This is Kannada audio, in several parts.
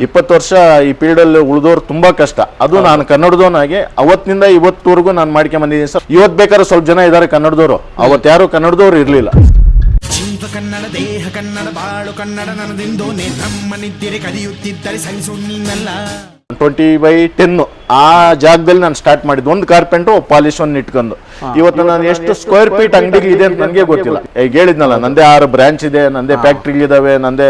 20 ವರ್ಷ ಈ ಫೀಲ್ಡ್ ಅಲ್ಲಿ ಉಳಿದವ್ರು ತುಂಬಾ ಕಷ್ಟ. ಅದು ನಾನು ಕನ್ನಡದವನಾಗಿ ಅವತ್ತಿನಿಂದ ಇವತ್ತವರೆಗೂ ನಾನು ಮಾಡ್ಕೊಂಡ್ ಬಂದಿದ್ದೀನಿ ಸರ್. ಇವತ್ತು ಬೇಕಾದ್ರೆ ಸ್ವಲ್ಪ ಜನ ಇದ್ದಾರೆ ಕನ್ನಡದವರು, ಅವತ್ತು ಯಾರು ಕನ್ನಡದವ್ರು ಇರ್ಲಿಲ್ಲ. ಜೀವ ಕನ್ನಡ, ದೇಹ ಕನ್ನಡ, ಬಾಳು ಕನ್ನಡ ನನ್ನದೆಂದೋನೆ ನಮ್ಮ ನಿದ್ದೆ ಕದಿಯುತ್ತಿದ್ದರೆ ಸಹಿಸು ನೀನಲ್ಲ. 20/10 ಆ ಜಾಗದಲ್ಲಿ ನಾನು ಸ್ಟಾರ್ಟ್ ಮಾಡಿದ್ದು. ಒಂದು ಕಾರ್ಪೆಂಟು ಪಾಲಿಶ್ ಒಂದು ಇಟ್ಕೊಂಡು ಇವತ್ತು ನಾನು ಎಷ್ಟು ಸ್ಕ್ವೇರ್ ಫೀಟ್ ಅಂಗಡಿಗೆ ಇದೆ ಅಂತ ನನಗೆ ಗೊತ್ತಿಲ್ಲ. ಈಗ ಹೇಳಿದ್ನಲ್ಲ, ನಂದೇ 6 ಬ್ರಾಂಚ್ ಇದೆ, ನಂದೇ ಫ್ಯಾಕ್ಟ್ರಿಗಳಿದಾವೆ, ನಂದೇ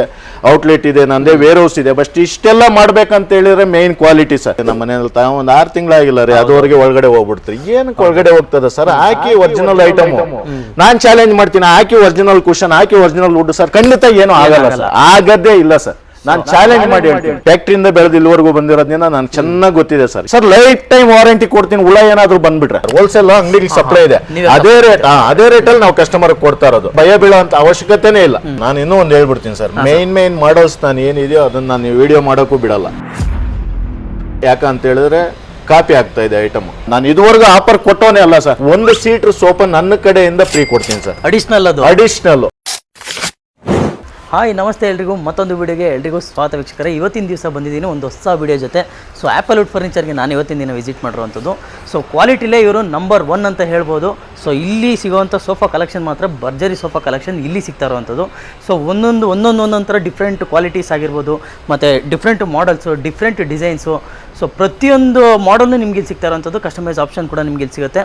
ಔಟ್ಲೆಟ್ ಇದೆ, ನಂದೇ ವೇರ್ ಹೌಸ್ ಇದೆ. ಬಟ್ ಇಷ್ಟೆಲ್ಲ ಮಾಡ್ಬೇಕಂತ ಹೇಳಿದ್ರೆ ಮೇನ್ ಕ್ವಾಲಿಟಿ ಸರ್. ನಮ್ಮ ಮನೇಲಿ ಒಂದು 6 ತಿಂಗಳಾಗಿಲ್ಲ ರೀ, ಅದುವರೆಗೆ ಒಳಗಡೆ ಹೋಗ್ಬಿಡ್ತೀರಿ. ಏನಕ್ಕೆ ಒಳಗಡೆ ಹೋಗ್ತದೆ ಸರ್? ಹಾಕಿ ಒರಿಜಿನಲ್ ಐಟಮ್. ನಾನು ಚಾಲೆಂಜ್ ಮಾಡ್ತೀನಿ, ಹಾಕಿ ಒರಿಜಿನಲ್ ಕುಷನ್, ಹಾಕಿ ಒರಿಜಿನಲ್ ವುಡ್ ಸರ್. ಖಂಡಿತ ಏನು ಆಗಲ್ಲ ಸರ್, ಆಗದೇ ಇಲ್ಲ ಸರ್. ನಾನು ಚಾಲೆಂಜ್ ಮಾಡಿ ಹೇಳ್ತೀನಿ. ಫ್ಯಾಕ್ಟ್ರಿಯಿಂದ ಬೆಳೆದು ಇಲ್ಲಿವರೆಗೂ ಬಂದಿರೋದ್ರಿಂದ ನಾನು ಚೆನ್ನಾಗಿ ಗೊತ್ತಿದೆ sir. Sir life time warranty ಕೊಡ್ತೀನಿ. ಹುಳ ಏನಾದ್ರು ಬಂದ್ಬಿಟ್ರೆ ಹೋಲ್ಸೇಲ್ ಅಂಗಡಿಗೆ ಸಪ್ಲೈ ಇದೆ, ಅದೇ ರೇಟಲ್ಲಿ ನಾವು ಕಸ್ಟಮರ್ ಕೊಡ್ತಾ ಇರೋದು. ಭಯ ಬೀಳೋ ಅಂತ ಅವಶ್ಯಕತೆನೇ ಇಲ್ಲ. ನಾನು ಇನ್ನೂ ಒಂದು ಹೇಳ್ಬಿಡ್ತೀನಿ ಸರ್, ಮೇನ್ ಮಾಡಲ್ಸ್ ನಾನು ಏನಿದೆಯೋ ಅದನ್ನ ನಾನು ವಿಡಿಯೋ ಮಾಡೋಕ್ಕೂ ಬಿಡಲ್ಲ. ಯಾಕಂತ ಹೇಳಿದ್ರೆ ಕಾಪಿ ಆಗ್ತಾ ಇದೆ ಐಟಮ್. ನಾನು ಇದುವರೆಗೂ ಆಫರ್ ಕೊಟ್ಟೋನೇ ಅಲ್ಲ ಸರ್. 1 ಸೀಟರ್ ಸೋಫಾ ನನ್ನ ಕಡೆಯಿಂದ ಫ್ರೀ ಕೊಡ್ತೀನಿ ಸರ್, ಅಡಿಷನಲ್. ಹಾಯ್ ನಮಸ್ತೆ ಎಲ್ರಿಗೂ, ಮತ್ತೊಂದು ವಿಡಿಯೋಗೆ ಎಲ್ರಿಗೂ ಸ್ವಾಗತ ವೀಕ್ಷಕರೇ. ಇವತ್ತಿನ ದಿವಸ ಬಂದಿದ್ದೀನಿ ಒಂದು ಹೊಸ ವಿಡಿಯೋ ಜೊತೆ. ಸೊ ಆ್ಯಪಲ್ ವುಡ್ ಫರ್ನಿಚರ್ಗೆ ನಾನು ಇವತ್ತಿನ ದಿನ ವಿಸಿಟ್ ಮಾಡಿರುವಂಥದ್ದು. ಸೊ ಕ್ವಾಲಿಟಿಲೇ ಇವರು ನಂಬರ್ 1 ಅಂತ ಹೇಳ್ಬೋದು. ಸೊ ಇಲ್ಲಿ ಸಿಗೋವಂಥ ಸೋಫಾ ಕಲೆಕ್ಷನ್ ಮಾತ್ರ ಭರ್ಜರಿ ಸೋಫಾ ಕಲೆಕ್ಷನ್ ಇಲ್ಲಿ ಸಿಗ್ತಾ ಇರುವಂಥದ್ದು. ಸೊ ಒಂದೊಂದು ಥರ ಡಿಫ್ರೆಂಟ್ ಕ್ವಾಲಿಟೀಸ್ ಆಗಿರ್ಬೋದು, ಮತ್ತು different models, different designs. So ಪ್ರತಿಯೊಂದು ಮಾಡಲ್ನು ನಿಮ್ಗೆ ಇಲ್ಲಿ ಸಿಗ್ತಾ ಇರೋವಂಥದ್ದು. ಕಸ್ಟಮೈಸ್ ಆಪ್ಷನ್ ಕೂಡ ನಿಮ್ಗೆ ಇಲ್ಲಿ ಸಿಗುತ್ತೆ.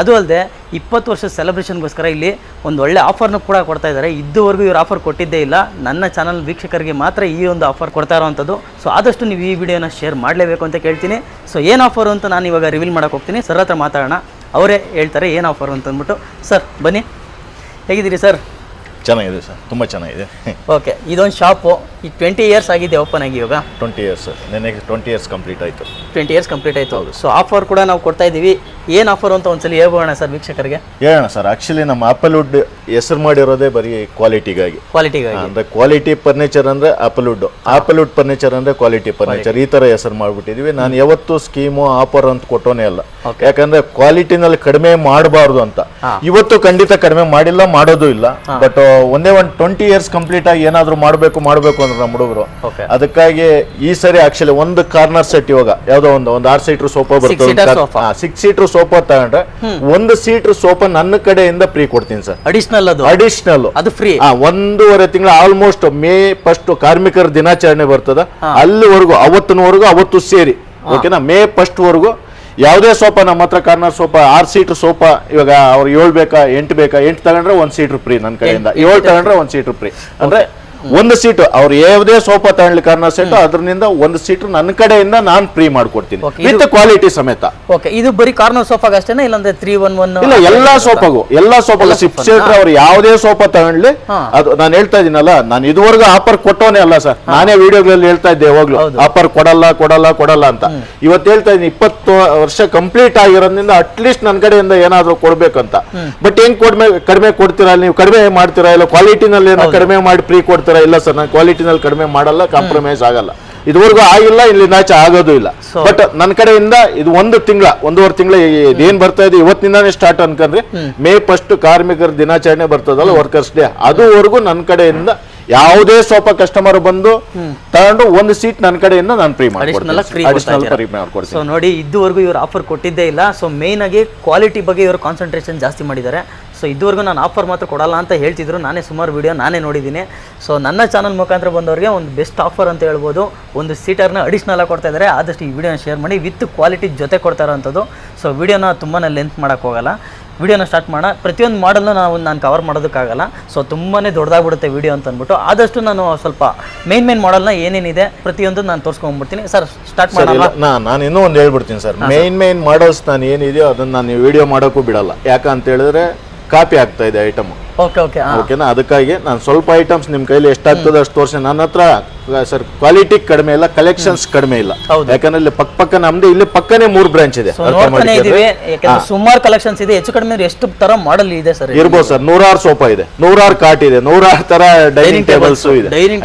ಅದು ಅಲ್ಲದೆ 20 ವರ್ಷದ ಸೆಲೆಬ್ರೇಷನ್ಗೋಸ್ಕರ ಇಲ್ಲಿ ಒಂದು ಒಳ್ಳೆ ಆಫರ್ನ ಕೂಡ ಕೊಡ್ತಾ ಇದ್ದಾರೆ. ಇದುವರೆಗೂ ಇವ್ರು ಆಫರ್ ಕೊಟ್ಟಿದ್ದೇ ಇಲ್ಲ. ನನ್ನ ಚಾನಲ್ ವೀಕ್ಷಕರಿಗೆ ಮಾತ್ರ ಈ ಒಂದು ಆಫರ್ ಕೊಡ್ತಾ ಇರೋವಂಥದ್ದು. ಸೊ ಆದಷ್ಟು ನೀವು ಈ ವಿಡಿಯೋನ ಶೇರ್ ಮಾಡಲೇಬೇಕು ಅಂತ ಕೇಳ್ತೀನಿ. ಸೊ ಏನು ಆಫರು ಅಂತ ನಾನು ಇವಾಗ ರಿವೀಲ್ ಮಾಡೋಕೆ ಹೋಗ್ತೀನಿ. ಸರ್ ಹತ್ರ ಮಾತಾಡೋಣ, ಅವರೇ ಹೇಳ್ತಾರೆ ಏನು ಆಫರು ಅಂತ ಅಂದ್ಬಿಟ್ಟು. ಸರ್ ಬನ್ನಿ, ಹೇಗಿದ್ದೀರಿ ಸರ್? ಚೆನ್ನಾಗಿದೆ ಸರ್, ತುಂಬ ಚೆನ್ನಾಗಿದೆ. ಓಕೆ, ಇದೊಂದು ಶಾಪು ಈ 20 ಇಯರ್ಸ್ ಆಗಿದೆ ಓಪನ್ ಆಗಿ. ಇವಾಗ 20 ಇಯರ್ಸ್ ಸರ್, ನೆನ್ನೆ 20 ಇಯರ್ಸ್ ಕಂಪ್ಲೀಟ್ ಆಯಿತು. 20 ಇಯರ್ಸ್ ಕಂಪ್ಲೀಟ್ ಆಯಿತು. ಸೊ ಆಫರ್ ಕೂಡ ನಾವು ಕೊಡ್ತಾ ಇದ್ದೀವಿ. ಏನು ಆಫರ್ ಅಂತ ಒಂದ್ಸಲಿ ಹೇಳ್ಬೋಣ ಸರ್ ವೀಕ್ಷಕರಿಗೆ? ಹೇಳೋಣ ಸರ್. ಆ್ಯಕ್ಚುಲಿ ನಮ್ಮ ಆಪಲ್ ವುಡ್ ಹೆಸರು ಮಾಡಿರೋದೇ ಬರೀ ಕ್ವಾಲಿಟಿಗಾಗಿ. ಅಂದರೆ ಕ್ವಾಲಿಟಿ ಫರ್ನಿಚರ್ ಅಂದರೆ ಆಪಲ್ ವುಡ್ ಫರ್ನಿಚರ್ ಅಂದರೆ ಕ್ವಾಲಿಟಿ ಫರ್ನಿಚರ್, ಈ ಥರ ಹೆಸರು ಮಾಡಿಬಿಟ್ಟಿದ್ವಿ. ನಾನು ಯಾವತ್ತೂ ಸ್ಕೀಮು ಆಫರ್ ಅಂತ ಕೊಟ್ಟೋನೇ ಅಲ್ಲ. ಯಾಕಂದರೆ ಕ್ವಾಲಿಟಿನಲ್ಲಿ ಕಡಿಮೆ ಮಾಡಬಾರ್ದು ಅಂತ. ಇವತ್ತು ಖಂಡಿತ ಕಡಿಮೆ ಮಾಡಿಲ್ಲ, ಮಾಡೋದು ಇಲ್ಲ. ಬಟ್ ಒಂದೇ 20 ಇಯರ್ಸ್ ಕಂಪ್ಲೀಟ್ ಆಗಿ ಏನಾದರೂ ಮಾಡಬೇಕು ಅಂದ್ರೆ ನಮ್ಮ ಹುಡುಗರು, ಅದಕ್ಕಾಗಿ ಈ ಸರಿ ಆಕ್ಚುಲಿ ಒಂದು ಕಾರ್ನರ್ ಸೆಟ್ ಇವಾಗ ಯಾವುದೋ ಒಂದು 6 ಸೀಟರ್ ಸೋಫಾ ಬರ್ತದೆ. 6 ಸೀಟರ್ ಸೋಫಾ ತಗೊಂಡ್ರೆ 1 ಸೀಟರ್ ಸೋಫಾ ನನ್ನ ಕಡೆಯಿಂದ ಫ್ರೀ ಕೊಡ್ತೀನಿ ಸರ್. ಅಡಿಷನಲ್ ಅದು ಫ್ರೀ. 1.5 ತಿಂಗಳ ಆಲ್ಮೋಸ್ಟ್ ಮೇ 1 ಕಾರ್ಮಿಕರ ದಿನಾಚರಣೆ ಬರ್ತದ, ಅಲ್ಲಿವರೆಗೂ ಅವತ್ತು ಸೇರಿ ಓಕೆನಾ. ಮೇ 1 ಯಾವುದೇ ಸೋಫಾ ನಮ್ಮ ಹತ್ರ ಕಾರ್ನರ್ ಸೋಫಾ 6 ಸೀಟರ್ ಸೋಫಾ ಇವಾಗ ಅವ್ರು 7 ಬೇಕಾ 8 ಬೇಕಾ, 8 ತಗೊಂಡ್ರೆ 1 ಸೀಟರ್ ಫ್ರೀ ನನ್ನ ಕಡೆಯಿಂದ, 7 ತಗೊಂಡ್ರೆ 1 ಸೀಟರ್ ಫ್ರೀ. ಅಂದ್ರೆ 1 ಸೀಟ್ ಅವ್ರು ಯಾವುದೇ ಸೋಫಾ ತಗೊಳ್ಳಿ ಕಾರ್ನರ್ ಸೆಟ್, ಅದರಿಂದ 1 ಸೀಟ್ ನನ್ನ ಕಡೆಯಿಂದ ನಾನು ಫ್ರೀ ಮಾಡ್ಕೊಡ್ತೀನಿ ವಿತ್ ಕ್ವಾಲಿಟಿ ಸಮೇತ. ಓಕೆ, ಇದು ಬರೀ ಕಾರ್ನರ್ ಸೋಫಾಗೆ ಅಷ್ಟೇನಾ ಇಲ್ಲಾಂದ್ರೆ 311? ಇಲ್ಲ, ಎಲ್ಲಾ ಸೋಫಾಗೂ 6 ಸೀಟರ್ ಅವ್ರು ಯಾವುದೇ ಸೋಫಾ ತಗೊಳ್ಳಿ. ಅದು ನಾನು ಹೇಳ್ತಾ ಇದೀನಲ್ಲ, ನಾನು ಇದುವರೆಗೂ ಆಫರ್ ಕೊಟ್ಟೋನೇ ಅಲ್ಲ ಸರ್. ನಾನೇ ವಿಡಿಯೋಗಳಲ್ಲಿ ಹೇಳ್ತಾ ಇದ್ದೆ ಯಾವಾಗ್ಲೂ ಆಫರ್ ಕೊಡಲ್ಲ ಅಂತ. ಇವತ್ತು ಹೇಳ್ತಾ ಇದ್ದೀನಿ, 20 ವರ್ಷ ಕಂಪ್ಲೀಟ್ ಆಗಿರೋದ್ರಿಂದ ಅಟ್ಲೀಸ್ಟ್ ನನ್ನ ಕಡೆಯಿಂದ ಏನಾದ್ರು ಕೊಡ್ಬೇಕಂತ. ಬಟ್ ಹೆಂಗ್ ಕಡಿಮೆ ಕೊಡ್ತೀರಾ ನೀವು? ಕಡಿಮೆ ಮಾಡ್ತೀರಾ ಇಲ್ಲ? ಕ್ವಾಲಿಟಿನಲ್ಲಿ ಏನೋ ಕಡಿಮೆ ಮಾಡಿ ಫ್ರೀ ಕೊಡ್ತೀರಾ? ಇಲ್ಲ ಸರ್, ನಾನು ಕ್ವಾಲಿಟಿನಲ್ಲಿ ಕಡಿಮೆ ಮಾಡಲ್ಲ, ಕಾಂಪ್ರಮೈಸ್ ಆಗಲ್ಲ. ಇದುವರೆಗೂ ಆಗಿಲ್ಲ, ಇಲ್ಲಿ ನಾಚೆ ಆಗೋದು ಇಲ್ಲ. ಬಟ್ ನನ್ನ ಕಡೆಯಿಂದ ಇದು 1.5 ತಿಂಗಳ ಏನ್ ಬರ್ತಾ ಇದೆ ಇವತ್ತಿಂದಾನೇ ಸ್ಟಾರ್ಟ್ ಅನ್ಕೊಂಡ್ರಿ. ಮೇ 1 ಕಾರ್ಮಿಕರ ದಿನಾಚರಣೆ ಬರ್ತದಲ್ಲ, ವರ್ಕರ್ಸ್ ಡೇ, ಅದುವರೆಗೂ ನನ್ನ ಕಡೆಯಿಂದ ಯಾವುದೇ ಸೋಫಾ ಕಸ್ಟಮರ್ ಬಂದು ತಗೊಂಡು 1 ಸೀಟ್ ನನ್ನ ಕಡೆಯಿಂದ ನಾನು ಫ್ರೀ ಮಾಡ್ಕೊಡ್ತೀನಿ. ಸೊ ನೋಡಿ, ಇದುವರೆಗೂ ಇವರು ಆಫರ್ ಕೊಟ್ಟಿದ್ದೇ ಇಲ್ಲ. ಸೊ ಮೇನ್ ಆಗಿ ಕ್ವಾಲಿಟಿ ಬಗ್ಗೆ ಇವರು ಕಾನ್ಸಂಟ್ರೇಷನ್ ಜಾಸ್ತಿ ಮಾಡಿದ್ದಾರೆ. ಸೊ ಇದುವರೆಗೂ ನಾನು ಆಫರ್ ಮಾತ್ರ ಕೊಡಲ್ಲ ಅಂತ ಹೇಳ್ತಿದ್ರು. ನಾನೇ ಸುಮಾರು ವಿಡಿಯೋ ನೋಡಿದ್ದೀನಿ. ಸೊ ನನ್ನ ಚಾನಲ್ ಮುಖಾಂತರ ಬಂದವರಿಗೆ ಒಂದು ಬೆಸ್ಟ್ ಆಫರ್ ಅಂತ ಹೇಳ್ಬೋದು. 1 ಸೀಟರ್ನ ಅಡಿಷನಲ್ ಆಗಿ ಕೊಡ್ತಾ ಇದ್ದಾರೆ. ಆದಷ್ಟು ಈ ವಿಡಿಯೋನ ಶೇರ್ ಮಾಡಿ, ವಿತ್ ಕ್ವಾಲಿಟಿ ಜೊತೆ ಕೊಡ್ತಾ ಇರೋಂಥದ್ದು. ಸೊ ವಿಡಿಯೋನ ತುಂಬಾ ಲೆಂತ್ ಮಾಡೋಕ್ಕೆ ಹೋಗಲ್ಲ, ವಿಡಿಯೋನ ಸ್ಟಾರ್ಟ್ ಮಾಡೋಣ. ಪ್ರತಿಯೊಂದು ಮಾಡಲ್ನ ನಾನು ಕವರ್ ಮಾಡೋದಕ್ಕಾಗಲ್ಲ. ಸೊ ತುಂಬಾ ದೊಡ್ಡದಾಗ್ಬಿಡುತ್ತೆ ವಿಡಿಯೋ ಅಂತ ಅಂದ್ಬಿಟ್ಟು ಆದಷ್ಟು ನಾನು ಸ್ವಲ್ಪ ಮೇನ್ ಮಾಡಲ್ನ ಏನೇನಿದೆ ಪ್ರತಿಯೊಂದು ನಾನು ತೋರಿಸ್ಕೊಂಡ್ಬಿಡ್ತೀನಿ. ಸರ್ ಸ್ಟಾರ್ಟ್ ಮಾಡೋಣ. ನಾನು ಇನ್ನೂ ಒಂದು ಹೇಳ್ಬಿಡ್ತೀನಿ ಸರ್. ಮೇನ್ ಮಾಡಲ್ಸ್ ನಾನು ಏನಿದೆಯೋ ಅದನ್ನ ನಾನು ವಿಡಿಯೋ ಮಾಡೋಕ್ಕೂ ಬಿಡಲ್ಲ. ಯಾಕಂತ ಹೇಳಿದ್ರೆ ಕಾಪಿ ಆಗ್ತಾ ಇದೆ ಐಟಮ್. ಓಕೆನಾ, ಅದಕ್ಕಾಗಿ ನಾನು ಸ್ವಲ್ಪ ಐಟಮ್ಸ್ ನಿಮ್ಮ ಕೈಲಿ ಎಷ್ಟಾಗ್ತದೆ ಅಷ್ಟು ತೋರಿಸಿ. ನನ್ನ ಹತ್ರ ಸರ್ ಕ್ವಾಲಿಟಿ ಕಡಿಮೆ ಇಲ್ಲ, ಕಲೆಕ್ಷನ್ಸ್ ಕಡಿಮೆ ಇಲ್ಲ. ಯಾಕಂದ್ರೆ ಇಲ್ಲಿ ಪಕ್ಕ ನಮ್ದು ಇಲ್ಲಿ ಪಕ್ಕನೇ 3 ಬ್ರಾಂಚ್ ಇದೆ. ಸುಮಾರು ಕಲೆಕ್ಷನ್ಸ್ ಇದೆ. ಹೆಚ್ಚು ಕಡಿಮೆ ಎಷ್ಟು ತರ ಮಾಡಲ್ ಇದೆ ಸರ್? ಇರ್ಬೋದು ಸರ್. 106 ಸೋಫಾ ಇದೆ, 106 ಕಾಟ್ ಇದೆ, 106 ತರ ಡೈನಿಂಗ್ ಟೇಬಲ್ಸ್ ಇದೆ.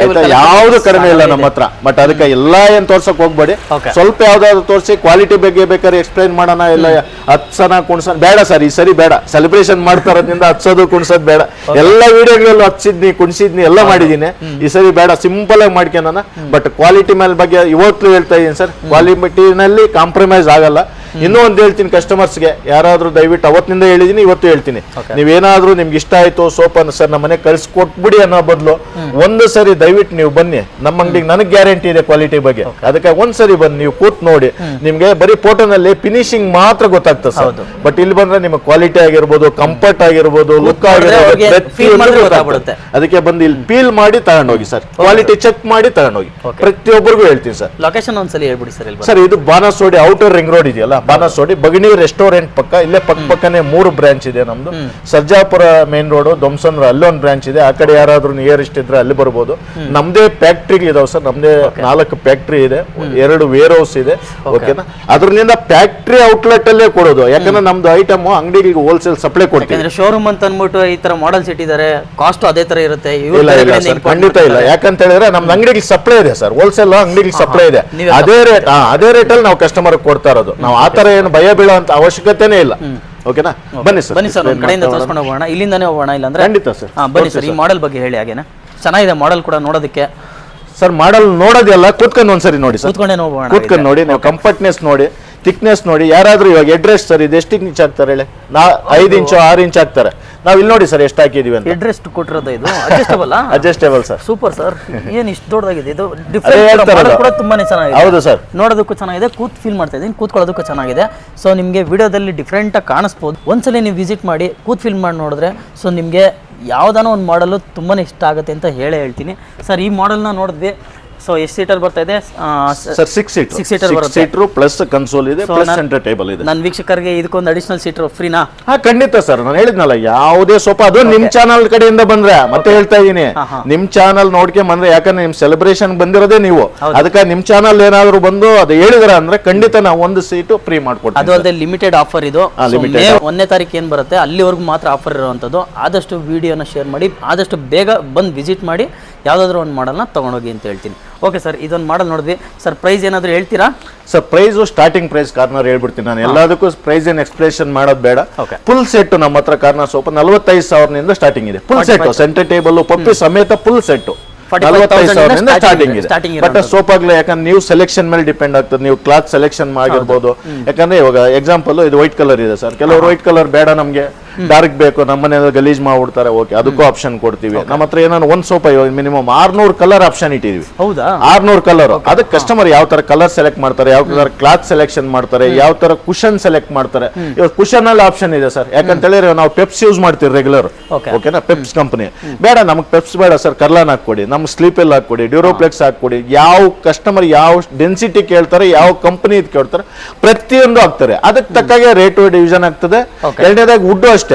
ಯಾವ್ದು ಕಡಿಮೆ ಇಲ್ಲ ನಮ್ಮ ಹತ್ರ. ಬಟ್ ಅದಕ್ಕೆ ಎಲ್ಲಾ ಏನ್ ತೋರ್ಸಕ್ ಹೋಗ್ಬೇಡಿ, ಸ್ವಲ್ಪ ಯಾವ್ದಾದ್ರು ತೋರಿಸಿ. ಕ್ವಾಲಿಟಿ ಬಗ್ಗೆ ಬೇಕಾದ್ರೆ ಎಕ್ಸ್ಪ್ಲೈನ್ ಮಾಡೋಣ. ಇಲ್ಲ ಹತ್ಸನ ಕುಣ್ಸನ ಬೇಡ ಸರ್, ಈ ಸರಿ ಬೇಡ. ಸೆಲೆಬ್ರೇಷನ್ ಮಾಡ್ತಾರೋದ್ರಿಂದ ಹತ್ಸೋದು ಕುಣ್ಸೋದು ಬೇಡ. ಎಲ್ಲ ವಿಡಿಯೋಗಳಲ್ಲೂ ಹತ್ಸಿದ್ನಿ ಕುಣ್ಸಿದ್ನಿ ಎಲ್ಲ ಮಾಡಿದೀನಿ. ಈ ಸರಿ ಬೇಡ, ಸಿಂಪಲ್ ಆಗಿ ಮಾಡಿ ಮಾಡ್ಕೊಳ್ಳೋಣ. ಬಟ್ ಕ್ವಾಲಿಟಿ ಮೇಲೆ ಬಗ್ಗೆ ಇವತ್ತು ಹೇಳ್ತಾ ಇದೀನಿ ಸರ್, ಕ್ವಾಲಿಟಿನಲ್ಲಿ ಕಾಂಪ್ರಮೈಸ್ ಆಗಲ್ಲ. ಇನ್ನೂ ಒಂದು ಹೇಳ್ತೀನಿ ಕಸ್ಟಮರ್ಸ್ಗೆ, ಯಾರಾದ್ರೂ ದಯವಿಟ್ಟು ಅವತ್ತಿನಿಂದ ಹೇಳಿದೀನಿ, ಇವತ್ತು ಹೇಳ್ತೀನಿ, ನೀವೇನಾದ್ರೂ ನಿಮ್ಗೆ ಇಷ್ಟ ಆಯ್ತು ಸೋಪ್ ಅನ್ನು ಸರ್ ನಮ್ಮ ಮನೆ ಕಳ್ಸಿಕೊಟ್ಬಿಡಿ ಅನ್ನೋ ಬದಲು ಒಂದು ಸರಿ ದಯವಿಟ್ಟು ನೀವು ಬನ್ನಿ ನಮ್ಮ ಅಂಗಡಿಗೆ, ನನಗೆ ಗ್ಯಾರಂಟಿ ಇದೆ ಕ್ವಾಲಿಟಿ ಬಗ್ಗೆ. ಅದಕ್ಕೆ ಒಂದ್ಸರಿ ಬಂದು ನೀವು ಕೂತ್ ನೋಡಿ, ನಿಮ್ಗೆ ಬರೀ ಫೋಟೋನಲ್ಲಿ ಫಿನಿಶಿಂಗ್ ಮಾತ್ರ ಗೊತ್ತಾಗ್ತದೆ ಸರ್. ಬಟ್ ಇಲ್ಲಿ ಬಂದ್ರೆ ನಿಮಗೆ ಕ್ವಾಲಿಟಿ ಆಗಿರ್ಬೋದು, ಕಂಫರ್ಟ್ ಆಗಿರ್ಬೋದು, ಲುಕ್ ಆಗಿರ್ಬೋದು, ಅದಕ್ಕೆ ಬಂದು ಇಲ್ಲಿ ಫೀಲ್ ಮಾಡಿ ತಗೊಂಡೋಗಿ ಸರ್, ಕ್ವಾಲಿಟಿ ಚೆಕ್ ಮಾಡಿ ತಗೊಂಡೋಗಿ. ಪ್ರತಿಯೊಬ್ಬರಿಗೂ ಹೇಳ್ತೀನಿ ಸರ್. ಲೊಕೇಶನ್ ಒಂದ್ಸಲಿ ಹೇಳ್ಬಿಡಿ ಸರ್. ಸರ್ ಇದು ಬಾನಸೋಡಿ ಔಟರ್ ರಿಂಗ್ ರೋಡ್ ಇದೆಯಲ್ಲ, ಬಾನಸೋಡಿ ಬಗಣಿ ರೆಸ್ಟೋರೆಂಟ್ ಪಕ್ಕ, ಇಲ್ಲೇ ಪಕ್ಕನೆ 3 ಬ್ರಾಂಚ್ ಇದೆ ನಮ್ದು. ಸರ್ಜಾಪುರ ಮೇನ್ ರೋಡ್ ದೊಮ್ಸಂದ್ರ ಅಲ್ಲೊಂದು ಬ್ರಾಂಚ್ ಇದೆ. ಆ ಕಡೆ ಯಾರಾದ್ರೂ ನಿಯರೆಸ್ಟ್ ಇದ್ರೆ ಅಲ್ಲಿ ಬರ್ಬೋದು. ನಮ್ದೇ ಫ್ಯಾಕ್ಟ್ರಿ ಇದಾವೆ ಸರ್, ನಮ್ದೇ 4 ಫ್ಯಾಕ್ಟ್ರಿ ಇದೆ, 2 ವೇರ್ ಹೌಸ್ ಇದೆ. ಓಕೆನಾ, ಅದ್ರಿಂದ ಫ್ಯಾಕ್ಟ್ರಿ ಔಟ್ಲೆಟ್ ಅಲ್ಲೇ ಕೊಡೋದು. ಯಾಕಂದ್ರೆ ನಮ್ದು ಐಟಮ್ ಅಂಗಡಿಗೆ ಹೋಲ್ಸೇಲ್ ಸಪ್ಲೈ ಕೊಡ್ತೀವಿ. ಶೋರೂಮ್ ಅಂತ ಅಂದ್ಬಿಟ್ಟು ಈ ತರ ಮಾಡಲ್ಸ್ ಇಟ್ಟಿದ್ದಾರೆ, ಕಾಸ್ಟ್ ಅದೇ ತರ ಇರುತ್ತೆ. ಇಲ್ಲ ಇಲ್ಲ ಸರ್, ಖಂಡಿತ ಇಲ್ಲ. ಯಾಕಂತ ಹೇಳಿದ್ರೆ ನಮ್ದು ಅಂಗಡಿಗೆ ಸಪ್ಲೈ ಇದೆ ಸರ್, ಹೋಲ್ಸೇಲ್ ಅಂಗಡಿಗೆ ಸಪ್ಲೈ ಇದೆ. ಅದೇ ರೇಟ್ ಅಲ್ಲಿ ನಾವು ಕಸ್ಟಮರ್ ಕೊಡ್ತಾ ಇರೋದು. ನಾವು ಆತರ ಏನು ಭಯ ಬೀಳೋ ಅಂತ ಅವಶ್ಯಕತೆನೇ ಇಲ್ಲ. ಓಕೆನಾ, ಬನ್ನಿ ಸರ್, ಬನ್ನಿ ಸರ್, ಒಂದ್ ಕಡೆಯಿಂದ ತೋರಿಸ್ಕೊಂಡು ಹೋಗೋಣ, ಇಲ್ಲಿಂದಾನೇ ಹೋಗೋಣ. ಇಲ್ಲ ಅಂದ್ರೆ ಖಂಡಿತ ಸರ್. ಬನ್ನಿ ಸರ್, ಈ ಮಾಡೆಲ್ ಬಗ್ಗೆ ಹೇಳಿ. ಹಾಗೇನೆ ಚೆನ್ನಾಗಿದೆ ಮಾಡೆಲ್ ಕೂಡ ನೋಡೋದಕ್ಕೆ. ಸರ್ ಮಾಡಲ್ ನೋಡೋದಿಲ್ಲ, ಕೂತ್ಕೊಂಡು ಒಂದ್ಸರಿ ನೋಡಿ ಸರ್, ಕೂತ್ಕೊಂಡೇ ನೋಡೋಣ. ಕೂತ್ಕೊಂಡು ನೋಡಿ, ನೀವು ಕಂಫರ್ಟ್ನೆಸ್ ನೋಡಿ, ಥಿಕ್ನೆಸ್ ನೋಡಿ. ಯಾರಾದ್ರೂ ಇವಾಗ ಎಡ್ರೆಸ್ ಸರ್ ಇದು ಎಷ್ಟು ಇಂಚ್ ಹಾಕ್ತಾರೆ ಹೇಳಿ? 5 ಇಂಚು 6 ಇಂಚ್ ಹಾಕ್ತಾರೆ. ನಾವು ಇಲ್ಲಿ ನೋಡಿ ಸರ್ ಎಷ್ಟು ಹಾಕಿದೀವಿ ಅಂತ. ಎಡ್ರೆಸ್ ಕೊಟ್ಟಿರೋದು ಇದು adjustable. Adjustable sir. Super sir, ಏನ್ ಇಷ್ಟು ದೊಡ್ಡದಾಗಿದೆ ಇದು. ಡಿಫರೆಂಟ್ ಕೂಡ ತುಂಬಾನೇ ಚೆನ್ನಾಗಿದೆ. ಹೌದು ಸರ್, ನೋಡೋದಕ್ಕೂ ಚೆನ್ನಾಗಿದೆ, ಕೂತ್ ಮಾಡ್ತಾ ಇದ್ದೀನಿ, ಕೂತ್ಕೊಳ್ಳೋದಕ್ಕೂ ಚೆನ್ನಾಗಿದೆ. ಸೊ ನಿಮಗೆ ವಿಡಿಯೋದಲ್ಲಿ ಡಿಫ್ರೆಂಟ್ ಆಗಿ ಕಾಣಿಸ್ಬೋದು. ಒಂದ್ಸಲಿ ನೀವು ವಿಸಿಟ್ ಮಾಡಿ ಕೂತ್ ಫೀಲ್ ಮಾಡಿ ನೋಡಿದ್ರೆ ಸೊ ನಿಮಗೆ ಯಾವ್ದಾನೋ ಒಂದು ಮಾಡಲು ತುಂಬಾನೇ ಇಷ್ಟ ಆಗುತ್ತೆ ಅಂತ ಹೇಳ್ತೀನಿ ಸರ್. ಈ ಮಾಡೆಲ್ನ ನೋಡಿದ್ವಿ. ಸೊ ಎಷ್ಟು ಸೀಟರ್ ಬರ್ತಾ ಇದೆ ಸರ್? 6 ಸೀಟರ್ ಪ್ಲಸ್ ಕನ್ಸೋಲ್ ಇದೆ, ಪ್ಲಸ್ ಸೆಂಟರ್ ಟೇಬಲ್ ಇದೆ. ನನ್ನ ವೀಕ್ಷಕರಿಗೆ ಇದಕ್ಕೊಂದು ಅಡಿಷನಲ್ ಸೀಟರ್ ಫ್ರೀನಾ? ಹಾ ಖಂಡಿತ ಸರ್, ನಾನು ಹೇಳಿದ್ನಲ್ಲ ಯಾವುದೇ ಸೋಫಾ ಅದು ನಿಮ್ ಚಾನಲ್ ಕಡೆಯಿಂದ ಬಂದ್ರೆ, ಮತ್ತೆ ಹೇಳ್ತಾ ಇದೀನಿ, ನಿಮ್ ಚಾನಲ್ ನೋಡ್ಕೆ ಬಂದ್ರೆ, ಯಾಕಂದ್ರೆ ನಿಮ್ ಸೆಲೆಬ್ರೇಷನ್ ಬಂದಿರೋದೇ ನೀವು, ಅದಕ್ಕೆ ನಿಮ್ ಚಾನಲ್ ಏನಾದ್ರು ಬಂದು ಅದು ಹೇಳಿದ್ರ ಅಂದ್ರೆ ಖಂಡಿತ ನಾವು ಒಂದು ಸೀಟು ಫ್ರೀ ಮಾಡ್ಕೊಡ್ತೀವಿ. ಅದು ಅಲ್ಲದೆ ಲಿಮಿಟೆಡ್ ಆಫರ್ ಇದು. 1ನೇ ತಾರೀಕು ಏನ್ ಬರುತ್ತೆ ಅಲ್ಲಿವರೆಗೂ ಮಾತ್ರ ಆಫರ್ ಇರುವಂತದ್ದು. ಆದಷ್ಟು ವಿಡಿಯೋನ ಶೇರ್ ಮಾಡಿ, ಆದಷ್ಟು ಬೇಗ ಬಂದು ವಿಸಿಟ್ ಮಾಡಿ, ಯಾವ್ದಾದ್ರು ಒಂದು ಮಾಡಲ್ನ ತಗೊಂಡೋಗಿ ಅಂತ ಹೇಳ್ತೀನಿ. ಓಕೆ ಸರ್, ಇದೊಂದು ಮಾಡಲ್ ನೋಡಿದ್ವಿ ಸರ್. ಪ್ರೈಸ್ ಏನಾದರೂ ಹೇಳ್ತೀರಾ sir? Price starting price corner ಹೇಳ್ಬಿಡ್ತೀನಿ ನಾನು, ಎಲ್ಲದಕ್ಕೂ ಪ್ರೈಸ್ ಏನು ಎಕ್ಸ್ಪ್ಲೇಷನ್ ಮಾಡೋದು ಬೇಡ. ಫುಲ್ ಸೆಟ್ ನಮ್ಮ ಹತ್ರ ಕಾರ್ನರ್ ಸೋಫಾ 45,000 ಸ್ಟಾರ್ಟಿಂಗ್ ಇದೆ. ಫುಲ್ ಸೆಟ್, ಸೆಂಟರ್ ಟೇಬಲ್ ಪಪ್ಪಿ ಸಮೇತ ಫುಲ್ ಸೆಟ್ 45,000 ಸ್ಟಾರ್ಟಿಂಗ್ ಇದೆ. ಬಟ್ ಸೋಫಾಗ್ಲೇ ಯಾಕಂದ್ರೆ ನೀವು ಸೆಲೆಕ್ಷನ್ ಮೇಲೆ ಡಿಪೆಂಡ್ ಆಗ್ತದೆ, ನೀವು ಕ್ಲಾತ್ ಸೆಲೆಕ್ಷನ್ ಆಗಿರ್ಬೋದು. ಯಾಕಂದ್ರೆ ಇವಾಗ ಎಕ್ಸಾಂಪಲ್ ಇದು ವೈಟ್ ಕಲರ್ ಇದೆ ಸರ್, ಕೆಲವರು ವೈಟ್ ಕಲರ್ ಬೇಡ ನಮ್ಗೆ ಡಾರ್ಕ್ ಬೇಕು, ನಮ್ಮ ಮನೆಯಲ್ಲಿ ಗಲೀಜ್ ಮಾಡ್ಬಿಡ್ತಾರೆ, ಓಕೆ ಅದಕ್ಕೂ ಆಪ್ಷನ್ ಕೊಡ್ತೀವಿ. ನಮ್ಮ ಹತ್ರ ಏನೋ ಒಂದು ಸೋಫಾ ಇವಾಗ ಮಿನಿಮಮ್ 600 ಕಲರ್ ಆಪ್ಷನ್ ಇಟ್ಟಿದೀವಿ. ಹೌದಾ? 600 ಕಲರ್. ಅದಕ್ಕೆ ಕಸ್ಟಮರ್ ಯಾವ ತರ ಕಲರ್ ಸೆಲೆಕ್ಟ್ ಮಾಡ್ತಾರೆ, ಯಾವ ತರ ಕ್ಲಾತ್ ಸೆಲೆಕ್ಷನ್ ಮಾಡ್ತಾರೆ, ಯಾವ ತರ ಕುಶನ್ ಸೆಲೆಕ್ಟ್ ಮಾಡ್ತಾರೆ. ಇವಾಗ ಕುಶನ್ ಅಲ್ಲಿ ಆಪ್ಷನ್ ಇದೆ ಸರ್. ಯಾಕಂತ ಹೇಳಿದ್ರೆ ನಾವು ಪೆಪ್ಸ್ ಯೂಸ್ ಮಾಡ್ತೀವಿ ರೆಗ್ಯುಲರ್, ಓಕೆನಾ, ಪೆಪ್ಸ್ ಕಂಪನಿ. ಬೇಡ ನಮ್ಗೆ ಪೆಪ್ಸ್ ಬೇಡ ಸರ್, ಕರ್ಲಾನ್ ಹಾಕೊಡಿ, ನಮ್ಗೆ ಸ್ಲೀಪೆಲ್ ಹಾಕೊಡಿ, ಡ್ಯೂರೋಪ್ಲೆಕ್ಸ್ ಹಾಕೊಡಿ. ಯಾವ ಕಸ್ಟಮರ್ ಯಾವ ಡೆನ್ಸಿಟಿ ಕೇಳ್ತಾರೆ, ಯಾವ ಕಂಪನಿ ಕೇಳ್ತಾರೆ, ಪ್ರತಿಯೊಂದು ಆಗ್ತಾರೆ. ಅದಕ್ಕೆ ತಕ್ಕಾಗೆ ರೇಟ್ ಡಿವಿಷನ್ ಆಗ್ತದೆ. ಎರಡನೇದಾಗಿ ವುಡ್ ಅಷ್ಟೇ,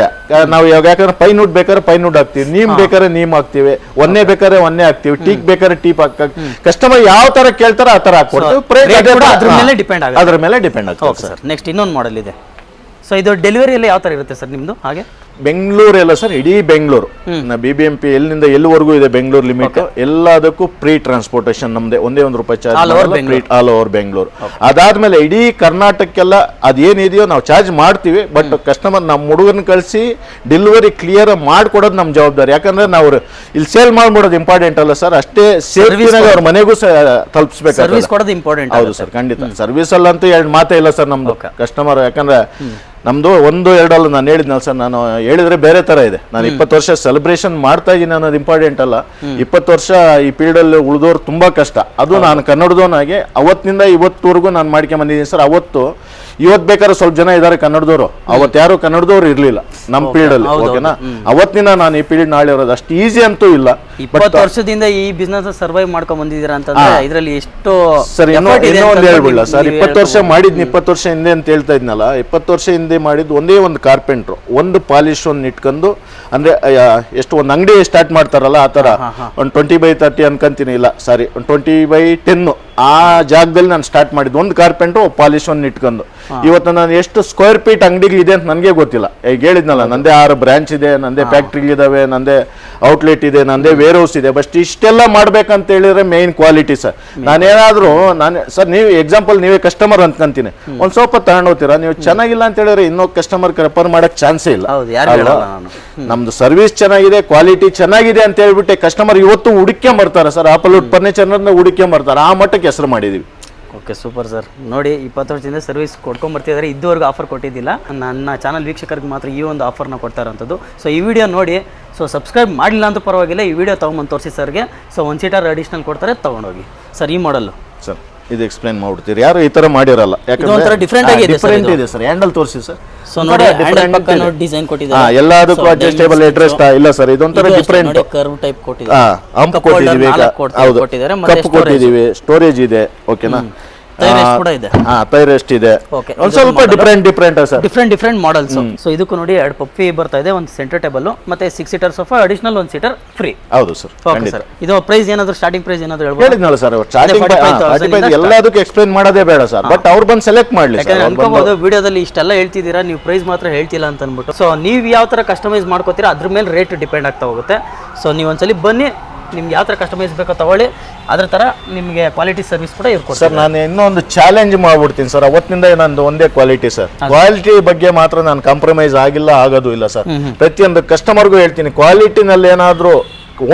ನಾವು ಇವಾಗ ಯಾಕಂದ್ರೆ ಪೈನ್ ವುಡ್ ಬೇಕಾದ್ರೆ ಪೈನ್ ವುಡ್ ಹಾಕ್ತಿವಿ, ನೀಮ್ ಬೇಕಾದ್ರೆ ನೀಮ್ ಹಾಕ್ತಿವಿ, ಒಂದೇ ಬೇಕಾದ್ರೆ ಒಂದೇ ಹಾಕ್ತಿವಿ, ಟೀಕ್ ಬೇಕಾದ್ರೆ ಟೀಪ್ ಹಾಕ್ತಿವಿ. ಕಸ್ಟಮರ್ ಯಾವ ತರ ಕೇಳ್ತಾರೆ ಆ ತರ ಹಾಕೊಡ್ತೀವಿ. ಅದ್ರ ಮೇಲೆ ಡಿಪೆಂಡ್ ಆಗುತ್ತೆ. ಅದ್ರ ಮೇಲೆ ಡಿಪೆಂಡ್ ಆಗುತ್ತೆ ಸರ್. ನೆಕ್ಸ್ಟ್ ಇನ್ನೊಂದು ಮಾಡೆಲ್ ಇದೆ. ಸೊ ಇದು ಡೆಲಿವರಿಯಲ್ಲಿ ಯಾವ ತರ ಇರುತ್ತೆ ಸರ್ ನಿಮ್ದು? ಹಾಗೆ ಬೆಂಗಳೂರು ಎಲ್ಲ ಸರ್, ಇಡೀ ಬೆಂಗಳೂರು BBMP ಎಲ್ಲಿಂದ ಎಲ್ಲಿವರೆಗೂ ಇದೆ ಬೆಂಗಳೂರು ಲಿಮಿಟ್, ಎಲ್ಲದಕ್ಕೂ ಫ್ರೀ ಟ್ರಾನ್ಸ್ಪೋರ್ಟೇಷನ್ ನಮ್ದೆ. ಒಂದೇ ಒಂದು ಚಾರ್ಜ್ ಆಲ್ ಓವರ್ ಬೆಂಗಳೂರು. ಅದಾದ್ಮೇಲೆ ಇಡೀ ಕರ್ನಾಟಕಕ್ಕೆಲ್ಲ ಅದೇನಿದೆಯೋ ನಾವು ಚಾರ್ಜ್ ಮಾಡ್ತೀವಿ. ಬಟ್ ಕಸ್ಟಮರ್ ನಮ್ಮ ಹುಡುಗನ ಕಳಿಸಿ ಡೆಲಿವರಿ ಕ್ಲಿಯರ್ ಮಾಡ್ಕೊಡೋದು ನಮ್ಮ ಜವಾಬ್ದಾರಿ. ಯಾಕಂದ್ರೆ ನಾವು ಇಲ್ಲಿ ಸೇಲ್ ಮಾಡ್ಬಿಡೋದು ಇಂಪಾರ್ಟೆಂಟ್ ಅಲ್ಲ ಸರ್, ಅಷ್ಟೇ ಸೇಫ್ಟಿನಾಗ ಅವ್ರ ಮನೆಗೂ ತಲುಪಿಸ್ಬೇಕು. ಸರ್ವಿಸ್ ಕೊಡೋದು ಇಂಪಾರ್ಟೆಂಟ್. ಹೌದು ಸರ್, ಖಂಡಿತ. ಸರ್ವಿಸ್ ಅಲ್ಲಂತೂ ಎರಡು ಮಾತೇ ಇಲ್ಲ ಸರ್ ನಮ್ದು ಕಸ್ಟಮರ್. ಯಾಕಂದ್ರೆ ನಮ್ದು 1-2 ಅಲ್ಲ, ನಾನು ಹೇಳಿದ್ನಲ್ಲ ಸರ್, ನಾನು ಹೇಳಿದ್ರೆ ಬೇರೆ ತರ ಇದೆ. ನಾನು 20 ವರ್ಷ ಸೆಲೆಬ್ರೇಷನ್ ಮಾಡ್ತಾ ಇದ್ದೀನಿ ಅನ್ನೋದು ಇಂಪಾರ್ಟೆಂಟ್ ಅಲ್ಲ. 20 ವರ್ಷ ಈ ಫೀಲ್ಡ್ ಅಲ್ಲಿ ಉಳಿದೋರು ತುಂಬಾ ಕಷ್ಟ. ಅದು ನಾನು ಕನ್ನಡದವನಾಗಿ ಅವತ್ತಿನಿಂದ ಇವತ್ತುವರೆಗೂ ನಾನು ಮಾಡ್ಕೊಂಡ್ ಬಂದಿದ್ದೀನಿ ಸರ್. ಇವತ್ತು ಬೇಕಾದ್ರೆ ಸ್ವಲ್ಪ ಜನ ಇದ್ದಾರೆ ಕನ್ನಡದವರು, ಅವತ್ತು ಯಾರು ಕನ್ನಡದವ್ರು ಇರ್ಲಿಲ್ಲ ನಮ್ಮ ಫೀಲ್ಡ್ ಅಲ್ಲಿ, ಓಕೆನಾ. ಅವತ್ತಿನಿಂದ ನಾನು ಈ ಫೀಲ್ಡ್ ನಾಳೆ ಇರೋದು ಅಷ್ಟು ಈಸಿ ಅಂತೂ ಇಲ್ಲ. 20 ವರ್ಷದಿಂದ ಈ ಬಿಸ್ನೆಸ್ ಸರ್ವೈವ್ ಮಾಡ್ಕೊಂಡ್ ಬಂದಿದ್ದೀರಾ ಅಂತಂದ್ರೆ ಇದರಲ್ಲಿ ಎಷ್ಟು ಸರ್ ಇನ್ನೂ ಒಂದು ಹೇಳ್ಬಿಡಲ್ಲ ಸರ್. 20 ವರ್ಷ ಮಾಡಿದ್ನಿ, 20 ವರ್ಷ ಹಿಂದೆ ಅಂತ ಹೇಳ್ತಾ ಇದ್ನಲ್ಲ, 20 ವರ್ಷ ಹಿಂದೆ ಮಾಡಿದ್ದು ಒಂದೇ ಒಂದು ಕಾರ್ಪೆಂಟ್ರು, ಒಂದು ಪಾಲಿಶ್ ಒಂದು ಇಟ್ಕೊಂಡು, ಅಂದ್ರೆ ಎಷ್ಟು ಒಂದು ಅಂಗಡಿ ಸ್ಟಾರ್ಟ್ ಮಾಡ್ತಾರಲ್ಲ ಆ ತರ ಒಂದು 20/30 ಅನ್ಕಂತೀನಿ, ಇಲ್ಲ ಸಾರಿ 20/10 ಆ ಜಾಗದಲ್ಲಿ ನಾನು ಸ್ಟಾರ್ಟ್ ಮಾಡಿದ್ದು. ಒಂದು ಕಾರ್ಪೆಂಟ್ರು ಪಾಲಿಶ್ ಒಂದು ಇಟ್ಕೊಂಡು ಇವತ್ತು ನಾನು ಎಷ್ಟು ಸ್ಕ್ವೇರ್ ಫೀಟ್ ಅಂಗಡಿಗಳು ಇದೆ ಅಂತ ನನಗೆ ಗೊತ್ತಿಲ್ಲ. ಈಗ ಹೇಳಿದ್ನಲ್ಲ, ನಂದೇ 6 ಬ್ರಾಂಚ್ ಇದೆ, ನಂದೇ ಫ್ಯಾಕ್ಟ್ರಿಗಳಿದಾವೆ, ನಂದೇ ಔಟ್ಲೆಟ್ ಇದೆ, ನಂದೇ ವೇರ್ ಹೌಸ್ ಇದೆ. ಬಟ್ ಇಷ್ಟೆಲ್ಲ ಮಾಡ್ಬೇಕಂತ ಹೇಳಿದ್ರೆ ಮೇನ್ ಕ್ವಾಲಿಟಿ ಸರ್. ನಾನೇನಾದ್ರೂ ಸರ್, ನೀವು ಎಕ್ಸಾಂಪಲ್ ನೀವೇ ಕಸ್ಟಮರ್ ಅಂದ್ಕೊಂತೀನಿ, ಒಂದ್ ಸ್ವಲ್ಪ ತಗೊಂಡು ಹೋಗ್ತೀರಾ, ನೀವು ಚೆನ್ನಾಗಿಲ್ಲ ಅಂತ ಹೇಳಿದ್ರೆ ಇನ್ನೂ ಕಸ್ಟಮರ್ ರೆಫರ್ ಮಾಡಕ್ ಚಾನ್ಸೇ ಇಲ್ಲ. ನಮ್ದು ಸರ್ವಿಸ್ ಚೆನ್ನಾಗಿದೆ, ಕ್ವಾಲಿಟಿ ಚೆನ್ನಾಗಿದೆ ಅಂತ ಹೇಳ್ಬಿಟ್ಟು ಕಸ್ಟಮರ್ ಇವತ್ತು ಹುಡುಕ್ಕೊಂಬರ್ತಾರೆ ಸರ್. ಆಪಲ್ವುಡ್ ಫರ್ನಿಚರ್ ಹುಡುಕ್ಕೊಂಬರ್ತಾರೆ, ಆ ಮಟ್ಟಕ್ಕೆ ಹೆಸರು ಮಾಡಿದೀವಿ. Okay, super sir. ನೋಡಿ 20 ವರ್ಷದಿಂದ ಸರ್ವಿಸ್ ಕೊಡ್ಕೊಂಬರ್ತಿದ್ದಾರೆ, ಇದುವರೆಗೂ ಆಫರ್ ಕೊಟ್ಟಿದ್ದಿಲ್ಲ. ನನ್ನ ಚಾನಲ್ ವೀಕ್ಷಕರಿಗೆ ಮಾತ್ರ ಈ ಒಂದು ಆಫರ್ನ ಕೊಡ್ತಾ ಇರೋಂಥದ್ದು. ಸೊ ಈ ವಿಡಿಯೋ ನೋಡಿ, ಸೊ ಸಬ್ಸ್ಕ್ರೈಬ್ ಮಾಡಿಲ್ಲ ಅಂತ ಪರವಾಗಿಲ್ಲ, ಈ ವಿಡಿಯೋ ತೊಗೊಂಬಂದು ತೋರಿಸಿ ಸರ್ಗೆ. ಸೊ 1 ಸೀಟರ್ ಅಡಿಷನಲ್ ಕೊಡ್ತಾರೆ, ತೊಗೊಂಡೋಗಿ. ಸರ್ ಈ ಮಾಡಲ್ಲು ಸರ್ ಇದು ಎಕ್ಸ್ಪ್ಲೇನ್ ಮಾಡ್ಬಿಡ್ತೀರಿ, ಯಾರು ಈ ತರ ಮಾಡಿರಲ್ಲ. ಯಾಕಂದ್ರೆ ಡಿಫ್ರೆಂಟ್ ಆಗಿದೆ ಸರ್. ಹ್ಯಾಂಡಲ್ ತೋರಿಸಿ ಸರ್. ಸೊ ನೋಡಿ, ಹ್ಯಾಂಡಲ್ ಪಕ್ಕ ನೋಡಿ ಡಿಸೈನ್ ಕೊಟ್ಟಿದ್ದಾರೆ. ಎಲ್ಲದಕ್ಕೂ ಅಡ್ಜಸ್ಟೇಬಲ್ ಅಡ್ರೆಸ್ಟ್ ಇಲ್ಲ ಸರ್, ಇದೊಂಥರ ಡಿಫರೆಂಟ್ ಕರ್ವ್ ಟೈಪ್ ಕೊಟ್ಟಿದ್ದಾರೆ. ಹಂಪ್ ಕೊಟ್ಟಿದ್ದೀವಿ, ಹೌದು, ಕಪ್ ಕೊಟ್ಟಿದ್ದೀವಿ, ಸ್ಟೋರೇಜ್ ಇದೆ. ಓಕೆನಾ, ಕೂಡ ಇದೆ, ಥೈರೆಸ್ಟ್ ಇದೆ. ಒಂದ್ ಸ್ವಲ್ಪ different sir, different models. So ಇದಕ್ಕೂ ನೋಡಿ 2 ಪಪ್ಪಿ ಬರ್ತಾ ಇದೆ, ಒಂದು ಸೆಂಟರ್ ಟೇಬಲ್, ಮತ್ತೆ 6 seater sofa, additional 1 seater free. ಹೌದು ಸರ್. ಓಕೆ ಸರ್, ಇದು ಪ್ರೈಸ್ ಏನಾದ್ರು ಸ್ಟಾರ್ಟಿಂಗ್ ಪ್ರೈಸ್ ಏನಾದ್ರು ಹೇಳ್ಬೋದು? ಹೇಳಿದ್ನಲ್ಲ ಸರ್, ಸ್ಟಾರ್ಟಿಂಗ್ ಎಲ್ಲದಕ್ಕೂ ಎಕ್ಸ್ಪ್ಲೈನ್ ಮಾಡೋದೇ ಬೇಡ ಸರ್, ಬಟ್ ಅವ್ರು ಬಂದು ಸೆಲೆಕ್ಟ್ ಮಾಡ್ಲಿ. ಯಾಕಂದ್ರೆ ಅನ್ಕೋಬಹುದು ವಿಡಿಯೋದಲ್ಲಿ ಇಷ್ಟೆಲ್ಲ ಹೇಳ್ತಿದ್ದೀರಾ, ನೀವು ಪ್ರೈಸ್ ಮಾತ್ರ ಹೇಳ್ತಿಲ್ಲ ಅಂತ ಅನ್ಬಿಟ್ಟು. ಸೊ ನೀವು ಯಾವ ತರ ಕಸ್ಟಮೈಸ್ ಮಾಡ್ಕೋತೀರಾ ಅದ್ರ ಮೇಲೆ ರೇಟ್ ಡಿಪೆಂಡ್ ಆಗ್ತಾ ಹೋಗುತ್ತೆ. ಸೊ ನೀವು ಒಂದ್ಸಲಿ ಬನ್ನಿ, ನಿಮ್ಗೆ ಯಾವ ಥರ ಕಸ್ಟಮೈಸ್ ಬೇಕೋ ತಗೊಳ್ಳಿ, ಅದ್ರ ಥರ ನಿಮಗೆ ಕ್ವಾಲಿಟಿ ಸರ್ವಿಸ್ ಕೂಡ ಇರ್ಬೋದು ಸರ್. ನಾನು ಇನ್ನೊಂದು ಚಾಲೆಂಜ್ ಮಾಡ್ಬಿಡ್ತೀನಿ ಸರ್, ಅವತ್ತಿನಿಂದ ನಂದು ಒಂದೇ ಕ್ವಾಲಿಟಿ ಸರ್. ಕ್ವಾಲಿಟಿ ಬಗ್ಗೆ ಮಾತ್ರ ನಾನು ಕಾಂಪ್ರಮೈಸ್ ಆಗೋದು ಇಲ್ಲ ಸರ್. ಪ್ರತಿಯೊಂದು ಕಸ್ಟಮರ್ಗೂ ಹೇಳ್ತೀನಿ, ಕ್ವಾಲಿಟಿನಲ್ಲಿ ಏನಾದರೂ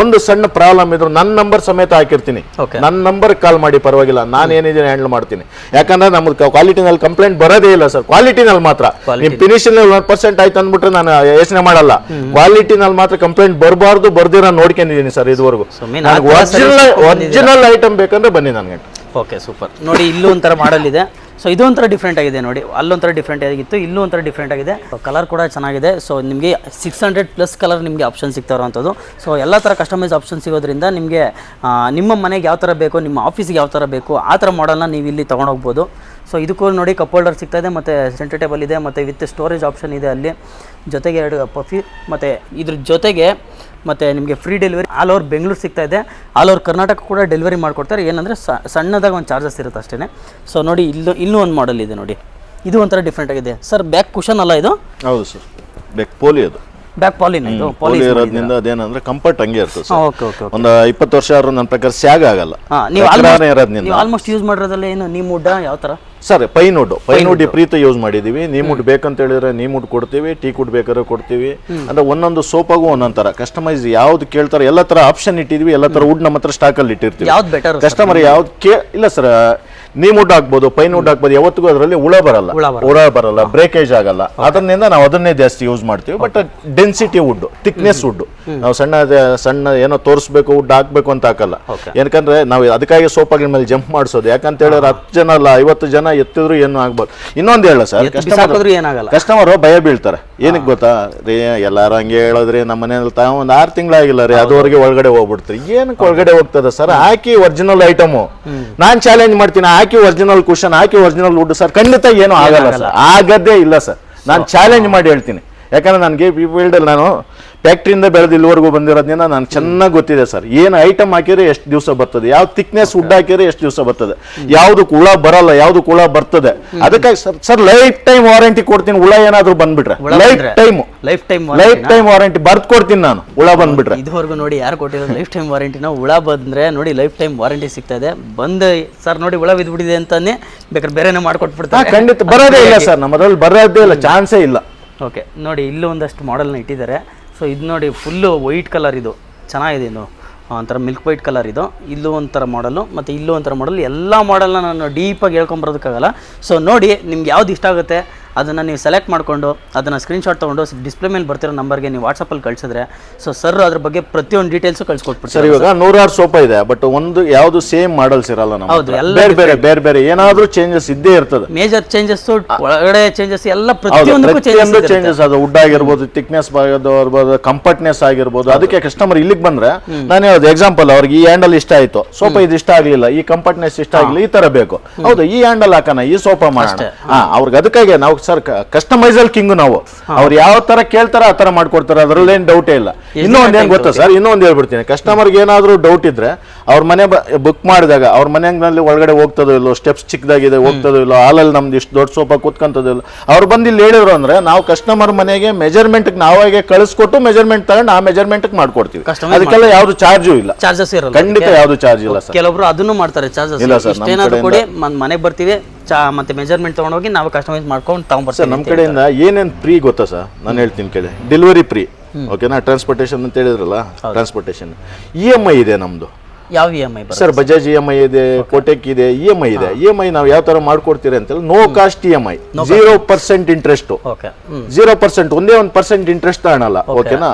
ಒಂದು ಸಣ್ಣ ಪ್ರಾಬ್ಲಮ್ ಇದ್ರು ನನ್ನ ನಂಬರ್ ಸಮೇತ ಹಾಕಿರ್ತೀನಿ, ನನ್ನ ನಂಬರ್ ಕಾಲ್ ಮಾಡಿ, ಪರವಾಗಿಲ್ಲ, ನಾನು ಏನಿದೆ ಹ್ಯಾಂಡಲ್ ಮಾಡ್ತೀನಿ. ಯಾಕಂದ್ರೆ ನಮ್ದು ಕ್ವಾಲಿಟಿನಲ್ಲಿ ಕಂಪ್ಲೇಂಟ್ ಬರೋದೇ ಇಲ್ಲ ಸರ್. ಕ್ವಾಲಿಟಿನಲ್ಲಿ ಮಾತ್ರ ನಿಮ್ ಫಿನಿಶಿಂಗ್ 1% ಆಯ್ತು ಅಂದ್ಬಿಟ್ರೆ ನಾನು ಯೋಚನೆ ಮಾಡಲ್ಲ. ಕ್ವಾಲಿಟಿನಲ್ಲಿ ಮಾತ್ರ ಕಂಪ್ಲೇಂಟ್ ಬರಬಾರ್ದು, ಬರ್ದಿರೋ ನೋಡ್ಕೊಂಡಿದ್ದೀನಿ ಸರ್ ಇದುವರೆಗೂ. ಒರಿಜಿನಲ್ ಐಟಮ್ ಬೇಕಂದ್ರೆ ಬನ್ನಿ ನನಗೆ. Okay, super. ನೋಡಿ ಇಲ್ಲೂ ಒಂಥರ ಮಾಡಲ್ ಇದೆ. ಸೊ ಇದು ಒಂಥರ ಡಿಫ್ರೆಂಟ್ ಆಗಿದೆ ನೋಡಿ, ಅಲ್ಲೊಂಥರ ಡಿಫ್ರೆಂಟ್ ಆಗಿತ್ತು, ಇಲ್ಲೂ ಒಂಥರ ಡಿಫ್ರೆಂಟ್ ಆಗಿದೆ. ಕಲರ್ ಕೂಡ ಚೆನ್ನಾಗಿದೆ. ಸೊ ನಿಮಗೆ 600+ ಕಲರ್ ನಿಮಗೆ ಆಪ್ಷನ್ ಸಿಗ್ತಾ ಇರೋವಂಥದ್ದು. ಸೊ ಎಲ್ಲ ಥರ ಕಸ್ಟಮೈಸ್ ಆಪ್ಷನ್ ಸಿಗೋದ್ರಿಂದ ನಿಮಗೆ ನಿಮ್ಮ ಮನೆಗೆ ಯಾವ ಥರ ಬೇಕು, ನಿಮ್ಮ ಆಫೀಸಿಗೆ ಯಾವ ಥರ ಬೇಕು ಆ ಥರ ಮಾಡಲ್ನ ನೀವು ಇಲ್ಲಿ ತೊಗೊಂಡೋಗ್ಬೋದು. ಸೊ ಇದಕ್ಕೂ ನೋಡಿ ಕಪ್ ಹೋಲ್ಡರ್ ಸಿಗ್ತಾ ಇದೆ, ಮತ್ತು ಸೆಂಟರ್ ಟೇಬಲ್ ಇದೆ, ಮತ್ತು ವಿತ್ ಸ್ಟೋರೇಜ್ ಆಪ್ಷನ್ ಇದೆ ಅಲ್ಲಿ, ಜೊತೆಗೆ 2 ಪಫಿ, ಮತ್ತು ಇದ್ರ ಜೊತೆಗೆ ಮತ್ತು ನಿಮಗೆ free delivery all over Bengaluru ಸಿಗ್ತಾ ಇದೆ. ಆಲ್ ಓವರ್ ಕರ್ನಾಟಕ ಕೂಡ ಡೆಲಿವರಿ ಮಾಡಿಕೊಡ್ತಾರೆ. ಏನಂದರೆ ಸಣ್ಣದಾಗಿ ಒಂದು ಚಾರ್ಜಸ್ ಇರುತ್ತೆ ಅಷ್ಟೇ. ಸೊ ನೋಡಿ ಇನ್ನೂ ಒಂದು ಮಾಡಲ್ ಇದೆ ನೋಡಿ, ಇದು ಒಂಥರ ಡಿಫ್ರೆಂಟ್ ಆಗಿದೆ ಸರ್. ಬ್ಯಾಕ್ ಕುಷನ್ ಅಲ್ಲ ಇದು? ಹೌದು ಸರ್, ಬ್ಯಾಕ್ ಪೋಲಿ ಅದು. ಬ್ಯಾಕ್ ಪಾಲಿನ್ ಇದು, ಪಾಲಿ ಇರೋದ್ರಿಂದ ಅದೇನಂದ್ರೆ ಕಂಫರ್ಟ್ ಹಂಗೆ ಇರ್ತದೆ ಸರ್. Okay okay. ಒಂದು 20 ವರ್ಷ ಆದ್ರೂ ನನ್ನ ಪ್ರಕಾರ ಸ್ಯಾಗ್ ಆಗಲ್ಲ. ನೀವು ಆಲ್ಮೋಸ್ಟ್ ಯೂಸ್ ಮಾಡಿರೋದ್ರಲ್ಲಿ ಏನು ನೀಮುಡ್ ಯಾವ ಥರ ಸರ್? ಪೈನ್ವುಡ್ ವಿಪರೀತ ಯೂಸ್ ಮಾಡಿದೀವಿ. ನೀಮುಡ್ ಬೇಕಂತ ಹೇಳಿದ್ರೆ ನೀಮುಡ್ ಕೊಡ್ತೀವಿ, ಟೀ ಕುಡ್ ಬೇಕಾದ್ರೆ ಕೊಡ್ತೀವಿ. ಅಂದ್ರೆ ಒಂದೊಂದು ಸೋಪಾಗೂ ಒಂದೊಂದ್ ತರ ಕಸ್ಟಮೈಸ್ ಯಾವ್ದು ಕೇಳ್ತಾರೆ ಎಲ್ಲ ತರ ಆಪ್ಷನ್ ಇಟ್ಟಿದ್ವಿ. ಎಲ್ಲ ತರ ವುಡ್ ನಮ್ಮ ಹತ್ರ ಸ್ಟಾಕ್ ಅಲ್ಲಿ ಇಟ್ಟಿರ್ತೀವಿ. ಯಾವ್ದು ಬೆಟರ್ ಕಸ್ಟಮರ್ ಯಾವ್ದು ಇಲ್ಲ ಸರ್, ನೀಮುಡ್ ಹಾಕ್ಬೋದು, ಪೈನ್ವುಡ್ ಹಾಕ್ಬೋದು. ಯಾವತ್ತಿಗೂ ಅದರಲ್ಲಿ ಹುಳ ಬರಲ್ಲ, ಬ್ರೇಕೇಜ್ ಆಗಲ್ಲ. ಅದರಿಂದ ನಾವು ಅದನ್ನೇ ಜಾಸ್ತಿ ಯೂಸ್ ಮಾಡ್ತೀವಿ. But density wood, thickness wood, ನಾವು ಸಣ್ಣ ಏನೋ ತೋರಿಸ್ಬೇಕು ವುಡ್ ಹಾಕ್ಬೇಕು ಅಂತ ಹಾಕಲ್ಲ. ಯಾಕಂದ್ರೆ ನಾವು ಅದಕ್ಕಾಗಿ ಸೋಫಾಗಳ ಮೇಲೆ ಜಂಪ್ ಮಾಡಿಸೋದು. ಯಾಕಂತ ಹೇಳಿದ್ರೆ 10 ಜನ ಅಲ್ಲ 50 ಜನ ಎತ್ತಿದ್ರು ಏನು ಆಗ್ಬೋದು. ಇನ್ನೊಂದು ಹೇಳ ಸರ್, ಕಸ್ಟಮರ್ ಭಯ ಬೀಳ್ತಾರೆ. ಏನಕ್ಕೆ ಗೊತ್ತಾ ರೀ, ಎಲ್ಲಾರು ಹಂಗೆ ಹೇಳೋದ್ರಿ, ನಮ್ಮ ಮನೇಲಿ ಒಂದು 6 ತಿಂಗಳಾಗಿಲ್ಲ ರೀ, ಅದುವರೆಗೆ ಒಳಗಡೆ ಹೋಗ್ಬಿಡ್ತೀರಿ. ಏನಕ್ಕೆ ಒಳಗಡೆ ಹೋಗ್ತದೆ ಸರ್? ಹಾಕಿ ಒರಿಜಿನಲ್ ಐಟಮು. ನಾನ್ ಚಾಲೆಂಜ್ ಮಾಡ್ತೀನಿ, ಹಾಕಿ ಒರಿಜಿನಲ್ ಕುಷನ್, ಹಾಕಿ ಒರಿಜಿನಲ್ ವುಡ್ ಸರ್. ಖಂಡಿತ ಏನು ಆಗಲ್ಲ ಸರ್, ಆಗದೇ ಇಲ್ಲ ಸರ್. ನಾನು ಚಾಲೆಂಜ್ ಮಾಡಿ ಹೇಳ್ತೀನಿ. ಯಾಕಂದ್ರೆ ನನಗೆ ಈ ಫೀಲ್ಡಲ್ಲಿ ನಾನು ಫ್ಯಾಕ್ಟ್ರಿಯಿಂದ ಬೆಳೆದು ಇಲ್ಲಿವರೆಗೂ ಬಂದಿರೋದ್ರಿಂದ ನಾನು ಚೆನ್ನಾಗಿ ಗೊತ್ತಿದೆ ಸರ್. ಏನು ಐಟಮ್ ಹಾಕಿದ್ರೆ ಎಷ್ಟು ದಿವಸ ಬರ್ತದೆ, ಯಾವ ಥಿಕ್ನೆಸ್ ವುಡ್ ಹಾಕಿದ್ರೆ ಎಷ್ಟು ದಿವಸ ಬರ್ತದೆ, ಯಾವ್ದು ಹುಳ ಬರಲ್ಲ, ಯಾವ್ದು ಹುಳ ಬರ್ತದೆ. ಅದಕ್ಕಾಗಿ ಸರ್ ಲೈಫ್ ಟೈಮ್ ವಾರಂಟಿ ಕೊಡ್ತೀನಿ. ಹುಳ ಏನಾದ್ರು ಬಂದ್ಬಿಟ್ರೆ ಲೈಫ್ ಟೈಮ್ ವಾರಂಟಿ ಬರ್ದ್ ಕೊಡ್ತೀನಿ ನಾನು, ಹುಳ ಬಂದ್ಬಿಟ್ರೆ. ಇದುವರೆಗೂ ನೋಡಿ ಯಾರು ಕೊಟ್ಟಿರೋದು ಲೈಫ್ ಟೈಮ್ ವಾರಂಟಿನ. ಹುಳ ಬಂದ್ರೆ ನೋಡಿ ಲೈಫ್ ಟೈಮ್ ವಾರಂಟಿ ಸಿಗ್ತಾ ಇದೆ. ಸರ್ ನೋಡಿ ಹುಳ ಬಿದ್ಬಿಟ್ಟಿದೆ ಅಂತಾನೆ ಬೇಕಾದ್ರೆ ಬೇರೆನೇ ಮಾಡ್ಕೊಟ್ಬಿಡ್ತಾರೆ. ಖಂಡಿತ ಬರೋದೇ ಇಲ್ಲ ಸರ್, ನಮ್ಮದ್ರಲ್ಲಿ ಬರೋದೇ ಇಲ್ಲ, ಚಾನ್ಸೇ ಇಲ್ಲ. ಓಕೆ, ನೋಡಿ ಇಲ್ಲೂ ಒಂದಷ್ಟು ಮಾಡೆಲ್ನ ಇಟ್ಟಿದ್ದಾರೆ. ಸೊ ಇದು ನೋಡಿ ಫುಲ್ಲು ವೈಟ್ ಕಲರ್, ಇದು ಚೆನ್ನಾಗಿದೆ. ಇದು ಒಂಥರ ಮಿಲ್ಕ್ ವೈಟ್ ಕಲರ್ ಇದು. ಇಲ್ಲೂ ಒಂಥರ ಮಾಡಲು, ಮತ್ತು ಇಲ್ಲೂ ಒಂಥರ ಮಾಡಲ್. ಎಲ್ಲ ಮಾಡಲ್ನ ನಾನು ಡೀಪಾಗಿ ಹೇಳ್ಕೊಂಬರೋದಕ್ಕಾಗಲ್ಲ. ಸೊ ನೋಡಿ ನಿಮ್ಗೆ ಯಾವ್ದು ಇಷ್ಟ ಆಗುತ್ತೆ ಅದನ್ನು ನೀವು ಸೆಲೆಕ್ಟ್ ಮಾಡಿಕೊಂಡು ಅದನ್ನು ಸ್ಕ್ರೀನ್ಶಾಟ್ ತೊಗೊಂಡು ಡಿಸ್ಪ್ಲೇ ಮೇಲೆ ಬರ್ತಿರೋ ನಂಬರ್ಗೆ ನೀವು ವಾಟ್ಸಪ್ಪಲ್ಲಿ ಕಳಿಸಿದ್ರೆ ಸೊ ಸರ್ ಅದ್ರ ಬಗ್ಗೆ ಪ್ರತಿಯೊಂದು ಡೀಟೇಲ್ಸು ಕಳಿಸ್ಕೊಟ್ಬಿಡ್ತಾರೆ. ಸರ್ ಇವಾಗ 106 ಸೋಫಾ ಇದೆ, ಬಟ್ ಒಂದು ಯಾವುದು ಸೇಮ್ ಮಾಡಲ್ಸ್ ಇರಲ್ಲ ನಮ್ಮ. ಹೌದು, ಎಲ್ಲ ಬೇರೆ ಏನಾದರೂ ಚೇಂಜಸ್ ಇದ್ದೇ ಇರ್ತದೆ. ಮೇಜರ್ ಚೇಂಜಸ್, ಒಳಗಡೆ ಚೇಂಜಸ್, ಎಲ್ಲ ಪ್ರತಿಯೊಂದಕ್ಕೂ ಚೇಂಜಸ್. ಅದು ವುಡ್ ಆಗಿರ್ಬೋದು, ಥಿಕ್ನೆಸ್ ಆಗಿರ್ಬೋದು, ಕಂಫರ್ಟ್ನೆಸ್ ಆಗಿರ್ಬೋದು. ಅದಕ್ಕೆ ಕಸ್ಟಮರ್ ಇಲ್ಲಿಗೆ ಬಂದ್ರೆ ನಾನು ಹೇಳೋದು ಎಕ್ಸಾಂಪಲ್, ಅವ್ರಿಗೆ ಈ ಹ್ಯಾಂಡಲ್ ಇಷ್ಟ ಆಯ್ತು, ಸೋಫಾ ಇದು ಇಷ್ಟ ಆಗಲಿಲ್ಲ, ಈ ಕಂಫರ್ಟ್ನೆಸ್ ಇಷ್ಟ ಆಗಲಿಲ್ಲ, ಈ ತರ ಬೇಕು, ಹೌದು ಈ ಹ್ಯಾಂಡಲ್ ಹಾಕೋಣ, ಈ ಸೋಫಾ ಮಾಡೋಣ. ಅವ್ರಿಗೆ ಅದಕ್ಕಾಗಿ ನಾವು ಸರ್ ಕಸ್ಟಮೈಸ್ ಅಲ್ಲಿ ಕಿಂಗ್ ನಾವು. ಅವ್ರು ಯಾವ ತರ ಕೇಳ್ತಾರ ಆ ತರ ಮಾಡ್ಕೊಡ್ತಾರೆ, ಅದ್ರಲ್ಲೇನು ಡೌಟೇ ಇಲ್ಲ. ಇನ್ನೂ ಒಂದೇನ್ ಗೊತ್ತಾ ಸರ್, ಇನ್ನೊಂದು ಹೇಳ್ಬಿಡ್ತೀನಿ, ಕಸ್ಟಮರ್ಗೆ ಏನಾದ್ರು ಡೌಟ್ ಇದ್ರೆ ಅವ್ರ ಮನೆ ಬುಕ್ ಮಾಡಿದಾಗ ಅವ್ರ ಮನೆಯಲ್ಲಿ ಒಳಗಡೆ ಹೋಗ್ತದೋ ಇಲ್ಲೋ, ಸ್ಟೆಪ್ಸ್ ಚಿಕ್ಕದಾಗಿದೆ ಹೋಗ್ತದೋ ಇಲ್ಲೋ, ಹಾಲಲ್ಲಿ ನಮ್ದು ಇಷ್ಟು ದೊಡ್ಡ ಸೋಫಾ ಕೂತ್ಕೊಂತದೋ ಇಲ್ಲ, ಅವ್ರು ಬಂದು ಇಲ್ಲಿ ಹೇಳಿದ್ರು ಅಂದ್ರೆ ನಾವು ಕಸ್ಟಮರ್ ಮನೆಗೆ ಮೆಜರ್ಮೆಂಟ್ ನಾವಾಗೆ ಕಳಿಸ್ಕೊಟ್ಟು ಮೆಜರ್ಮೆಂಟ್ ತಗೊಂಡು ಆ ಮೆಜರ್ಮೆಂಟ್ ಮಾಡ್ಕೊಡ್ತೀವಿ. ಅದಕ್ಕೆಲ್ಲ ಯಾವ್ದು ಚಾರ್ಜು ಇಲ್ಲ, ಚಾರ್ಜಸ್ ಇರಲ್ಲ, ಖಂಡಿತ ಯಾವ್ದು ಚಾರ್ಜ್ ಇಲ್ಲ ಸರ್. ಕೆಲವೊಬ್ರು ಅದನ್ನು ಮಾಡ್ತಾರೆ ಚಾರ್ಜಸ್ ಇಲ್ಲ ಸರ್, ಏನಾದ್ರು ಕೊಡಿ ಮನೆಗೆ ಬರ್ತೀವಿ ಮತ್ತೆ ಮೆಜರ್ಮೆಂಟ್ ತಗೊಂಡೋಗಿ ನಾವು ಕಸ್ಟಮೈಸ್ ಮಾಡ್ಕೊಂಡು ತಗೊಂಡ್ಬರ್ತೀವಿ. ನಮ್ಮ ಕಡೆಯಿಂದ ಏನೇನು ಫ್ರೀ ಗೊತ್ತಾ ಸರ್, ನಾನು ಹೇಳ್ತೀನಿ ಕೇಳಿ. ಡೆಲಿವರಿ ಫ್ರೀ, ಓಕೆನಾ. ಟ್ರಾನ್ಸ್ಪೋರ್ಟೇಷನ್ ಅಂತ ಹೇಳಿದ್ರಲ್ಲ, ಟ್ರಾನ್ಸ್ಪೋರ್ಟೇಷನ್ EMI ಇದೆ ನಮ್ದು. ಯಾವ EMI ಸರ್? ಬಜಾಜ್ EMI ಇದೆ, ಕೋಟೆಕ್ ಇದೆ, EMI ಇದೆ. EMI ನಾವು ಯಾವ ತರ ಮಾಡ್ಕೊಡ್ತೀರಿ ಅಂತ ನೋ ಕಾಸ್ಟ್ EMI, 0% ಇಂಟ್ರೆಸ್ಟ್, 0%, ಒಂದೇ 1% ಇಂಟ್ರೆಸ್ಟ್ ತಗೊಳಲ್ಲ, ಓಕೆನಾ.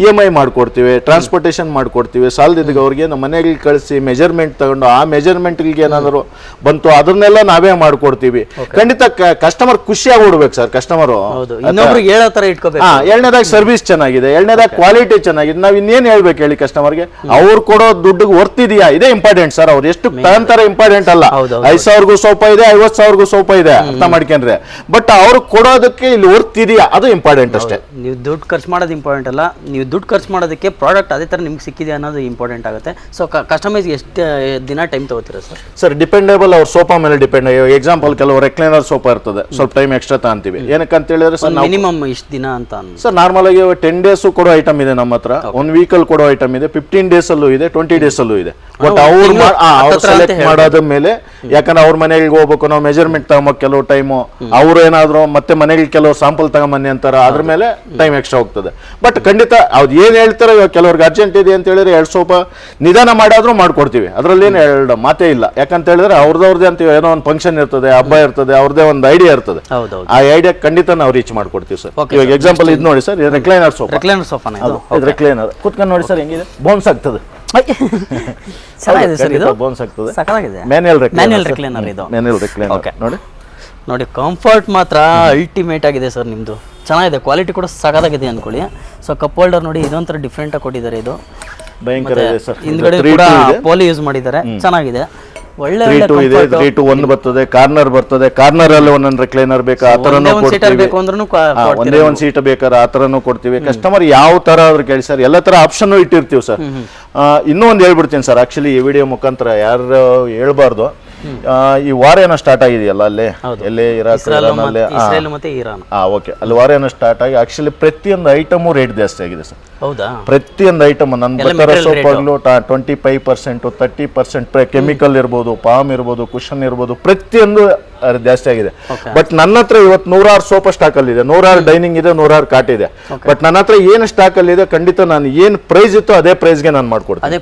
EMI ಮಾಡ್ಕೊಡ್ತೀವಿ, ಟ್ರಾನ್ಸ್ಪೋರ್ಟೇಷನ್ ಮಾಡ್ಕೊಡ್ತೀವಿ. ಸಾಲದಿದ್ದಾಗ ಅವ್ರಿಗೆ ನಮ್ಮ ಮನೆಗೆ ಕಳಿಸಿ ಮೆಜರ್ಮೆಂಟ್ ತಗೊಂಡು ಆ ಮೆಜರ್ಮೆಂಟ್ಗೆ ಏನಾದ್ರು ಬಂತು ಅದನ್ನೆಲ್ಲ ನಾವೇ ಮಾಡ್ಕೊಡ್ತೀವಿ. ಖಂಡಿತ ಕಸ್ಟಮರ್ ಖುಷಿಯಾಗಿ ಓಡ್ಬೇಕು ಸರ್. ಕಸ್ಟಮರ್ ಇನ್ನೊಬ್ರಿಗೆ ಹೇಳೋ ತರ ಇಟ್ಕೋಬೇಕು. ಎರಡನೇದಾಗ ಸರ್ವಿಸ್ ಚೆನ್ನಾಗಿದೆ, ಎರಡನೇದಾಗ ಕ್ವಾಲಿಟಿ ಚೆನ್ನಾಗಿದೆ. ನಾವ್ ಇನ್ನೇನ್ ಹೇಳ್ಬೇಕು ಹೇಳಿ ಕಸ್ಟಮರ್ಗೆ? ಅವ್ರು ಕೊಡೋ ದುಡ್ಡಿಗೆ ವರ್ತ್ ಇದೆಯಾ, ಇದೇ ಇಂಪಾರ್ಟೆಂಟ್ ಸರ್. ಅವ್ರು ಎಷ್ಟು ತಗೊಂತಾರೆ ಇಂಪಾರ್ಟೆಂಟ್ ಅಲ್ಲ. 5,000ಗೂ ಸೋಫಾ ಇದೆ, 50,000ಗೂ ಸೋಫಾ ಇದೆ, ಅರ್ಥ ಮಾಡ್ಕೊಂಡ್ರೆ. ಬಟ್ ಅವ್ರು ಕೊಡೋದಕ್ಕೆ ಇಲ್ಲಿ ವರ್ತ್ ಇದೆಯಾ, ಅದು ಇಂಪಾರ್ಟೆಂಟ್ ಅಷ್ಟೇ. ನೀವು ದುಡ್ಡು ಖರ್ಚು ಮಾಡೋದು ಇಂಪಾರ್ಟೆಂಟ್ ಅಲ್ಲ, ನೀವು ದುಡ್ಡು ಖರ್ಚು ಮಾಡೋದಕ್ಕೆ ಪ್ರಾಡಕ್ಟ್ ಅದೇ ತರ ನಿಮ್ಗೆ ಸಿಕ್ಕಿದೆ ಅನ್ನೋದು ಇಂಪಾರ್ಟೆಂಟ್ ಆಗುತ್ತೆ. ಸೊ ಕಸ್ಟಮೈಸ್ ಎಷ್ಟು ದಿನ ಟೈಮ್ ತಗೋತೀರಾ ಸರ್? ಸರ್ ಡಿಪೆಂಡೇಬಲ್, ಅವ್ರ ಸೋಫಾ ಮೇಲೆ ಡಿಪೆಂಡ್. ಎಕ್ಸಾಂಪಲ್ ಕೆಲವು ರೆಕ್ಲೈನರ್ ಸೋಫಾ ಇರ್ತದೆ, ಸ್ವಲ್ಪ ಟೈಮ್ ಎಕ್ಸ್ಟ್ರಾ ತಗೊಂತೀವಿ. ಏನಕ್ಕೆ ಅಂತ ಹೇಳಿದ್ರೆ ಸರ್, ಮಿನಿಮಮ್ ಇಷ್ಟು ದಿನ ಅಂತ ಸರ್ ನಾರ್ಮಲ್ ಆಗಿ 10 days ಕೊಡೋ ಐಟಮ್ ಇದೆ ನಮ್ಮ ಹತ್ರ, 1 week ಕೊಡೋ ಐಟಮ್ ಇದೆ, 15 days ಇದೆ, 20 days ಇದೆ. ಬಟ್ ಅವ್ರು ಸೆಲೆಕ್ಟ್ ಮಾಡೋದ್ರ ಮೇಲೆ, ಯಾಕಂದ್ರೆ ಅವ್ರ ಮನೆಗೆ ಹೋಗ್ಬೇಕು, ನಾವು ಮೆಜರ್ಮೆಂಟ್ ತಗೊಂಬಕ್ ಕೆಲವು ಟೈಮು, ಅವ್ರು ಏನಾದ್ರು ಮತ್ತೆ ಮನೆಗೆ ಕೆಲವು ಸ್ಯಾಂಪಲ್ ತಗೊಂಬನ್ನಿ ಅಂತಾರ, ಅದ್ರ ಮೇಲೆ ಟೈಮ್ ಎಕ್ಸ್ಟ್ರಾ ಹೋಗ್ತದೆ. ಬಟ್ ಖಂಡಿತ ಅವ್ರು ಏನ್ ಹೇಳ್ತಾರೆ, ಕೆಲವ್ರಿಗೆ ಅರ್ಜೆಂಟ್ ಇದೆ ಅಂತ ಹೇಳಿದ್ರೆ 2 ಸೋಫಾ ನಿಧಾನ ಮಾಡಾದ್ರೂ ಮಾಡ್ಕೊಡ್ತೀವಿ, ಅದ್ರಲ್ಲಿ ಏನು ಎರಡು ಮಾತೇ ಇಲ್ಲ. ಯಾಕಂತ ಹೇಳಿದ್ರೆ ಅವ್ರದವ್ರದೇ ಅಂತ ಏನೋ ಒಂದು ಫಂಕ್ಷನ್ ಇರ್ತದೆ, ಹಬ್ಬ ಇರ್ತದೆ, ಅವ್ರದೇ ಒಂದು ಐಡಿಯಾ ಇರ್ತದೆ. ಆ ಐಡಿಯಾ ಖಂಡಿತ ನಾವು ರೀಚ್ ಮಾಡ್ಕೊಡ್ತೀವಿ ಸರ್. ಇವಾಗ ಎಕ್ಸಾಂಪಲ್ ಇದು ನೋಡಿ ಸರ್, ರೆಕ್ಲೈನರ್ ಸೋಫಾ, ರೆಕ್ಲೈನರ್ ಕುತ್ಕೊಂಡು ನೋಡಿ ಸರ್, ಹೆಂಗಿದೆ, ಬೋನ್ಸ್ ಆಗ್ತದೆ. ಚೆನ್ನಾಗಿದೆ ಸರ್, ಇದು ಬೋನ್ಸ್ ಆಗ್ತದೆ, ಸಕ್ಕತ್ತಾಗಿದೆ. ಮ್ಯಾನ್ಯಲ್ ರೆಕ್ಲೈನರ್ ಇದು, ಮ್ಯಾನ್ಯಲ್ ರೆಕ್ಲೈನರ್ ನೋಡಿ. ಕಂಫರ್ಟ್ ಮಾತ್ರ ಅಲ್ಟಿಮೇಟ್ ಆಗಿದೆ ಸರ್ ನಿಮ್ಮದು, ಚೆನ್ನಾಗಿದೆ. ಕ್ವಾಲಿಟಿ ಕೂಡ ಸಕ್ಕತ್ತಾಗಿದೆ ಅಂದ್ಕೊಳ್ಳಿ. ಸೊ ಕಪ್ ಹೋಲ್ಡರ್ ನೋಡಿ, ಇದೊಂಥರ ಡಿಫ್ರೆಂಟ್ ಆಗಿ ಕೊಟ್ಟಿದ್ದಾರೆ. ಇದು ಭಯಂಕರ ಇದೆ ಸರ್. ಹಿಂದ್ಗಡೆ ಕೂಡ ಪೋಲಿ ಯೂಸ್ ಮಾಡಿದ್ದಾರೆ, ಚೆನ್ನಾಗಿದೆ. ಒಳ್ಳೆ 3-2 ಇದೆ, 3-2-1 ಬರ್ತದೆ, ಕಾರ್ನರ್ ಬರ್ತದೆ. ಕಾರ್ನರ್ ಅಲ್ಲಿ ಒಂದೊಂದು ರೆಕ್ಲೈನರ್ ಬೇಕಾ ಆ ತರನು ಕೊಡ್ತೀವಿ, ಒಂದೇ ಒಂದು ಸೀಟ್ ಬೇಕಾದ್ರೆ ಆ ತರನು ಕೊಡ್ತೀವಿ. ಕಸ್ಟಮರ್ ಯಾವ ತರ ಆದ್ರೂ ಕೇಳಿ ಸರ್, ಎಲ್ಲ ತರ ಆಪ್ಷನ್ ಇಟ್ಟಿರ್ತೀವಿ ಸರ್. ಇನ್ನೂ ಒಂದು ಹೇಳ್ಬಿಡ್ತೀನಿ ಸರ್, ಆಕ್ಚುಲಿ ಈ ವಿಡಿಯೋ ಮುಖಾಂತರ ಯಾರು ಹೇಳ್ಬಾರ್ದು. ಈ ವಾರ ಏನೋ ಸ್ಟಾರ್ಟ್ ಆಗಿದೆಯಲ್ಲ ಅಲ್ಲಿ, ಎಲ್ಲಿ ಓಕೆ, ಅಲ್ಲಿ ವಾರ ಏನೋ ಸ್ಟಾರ್ಟ್ ಆಗಿ ಆಕ್ಚುಲಿ ಪ್ರತಿಯೊಂದು ಐಟಮು ರೇಟ್ ಜಾಸ್ತಿ ಆಗಿದೆ ಸರ್. ಹೌದಾ? ಪ್ರತಿಯೊಂದು ಐಟಮ್ ನನ್ನ ಬರ್ತಾರ ಸೋಪಾಗ್ಲು 25%, 30% ಕೆಮಿಕಲ್ ಇರ್ಬೋದು, ಪಾಮ್ ಇರ್ಬೋದು, ಕುಷನ್ ಇರ್ಬೋದು, ಪ್ರತಿಯೊಂದು ಜಾಸ್ತಿ ಆಗಿದೆ. ಬಟ್ ನನ್ನ ಹತ್ರ ಇವತ್ತು 100 ಸೋಫಾ ಸ್ಟಾಕ್ ಅಲ್ಲಿ ಇದೆ, 100 ಡೈನಿಂಗ್ ಇದೆ, 100 ಕಾಟ್ ಇದೆ. ಬಟ್ ನನ್ನ ಹತ್ರ ಏನು ಸ್ಟಾಕ್ ಅಲ್ಲಿ ಇದೆ, ಖಂಡಿತ ನಾನು ಏನ್ ಪ್ರೈಸ್ ಇತ್ತು ಅದೇ ಪ್ರೈಸ್ಗೆ ನಾನು ಮಾಡ್ಕೊಡ್ತೀನಿ.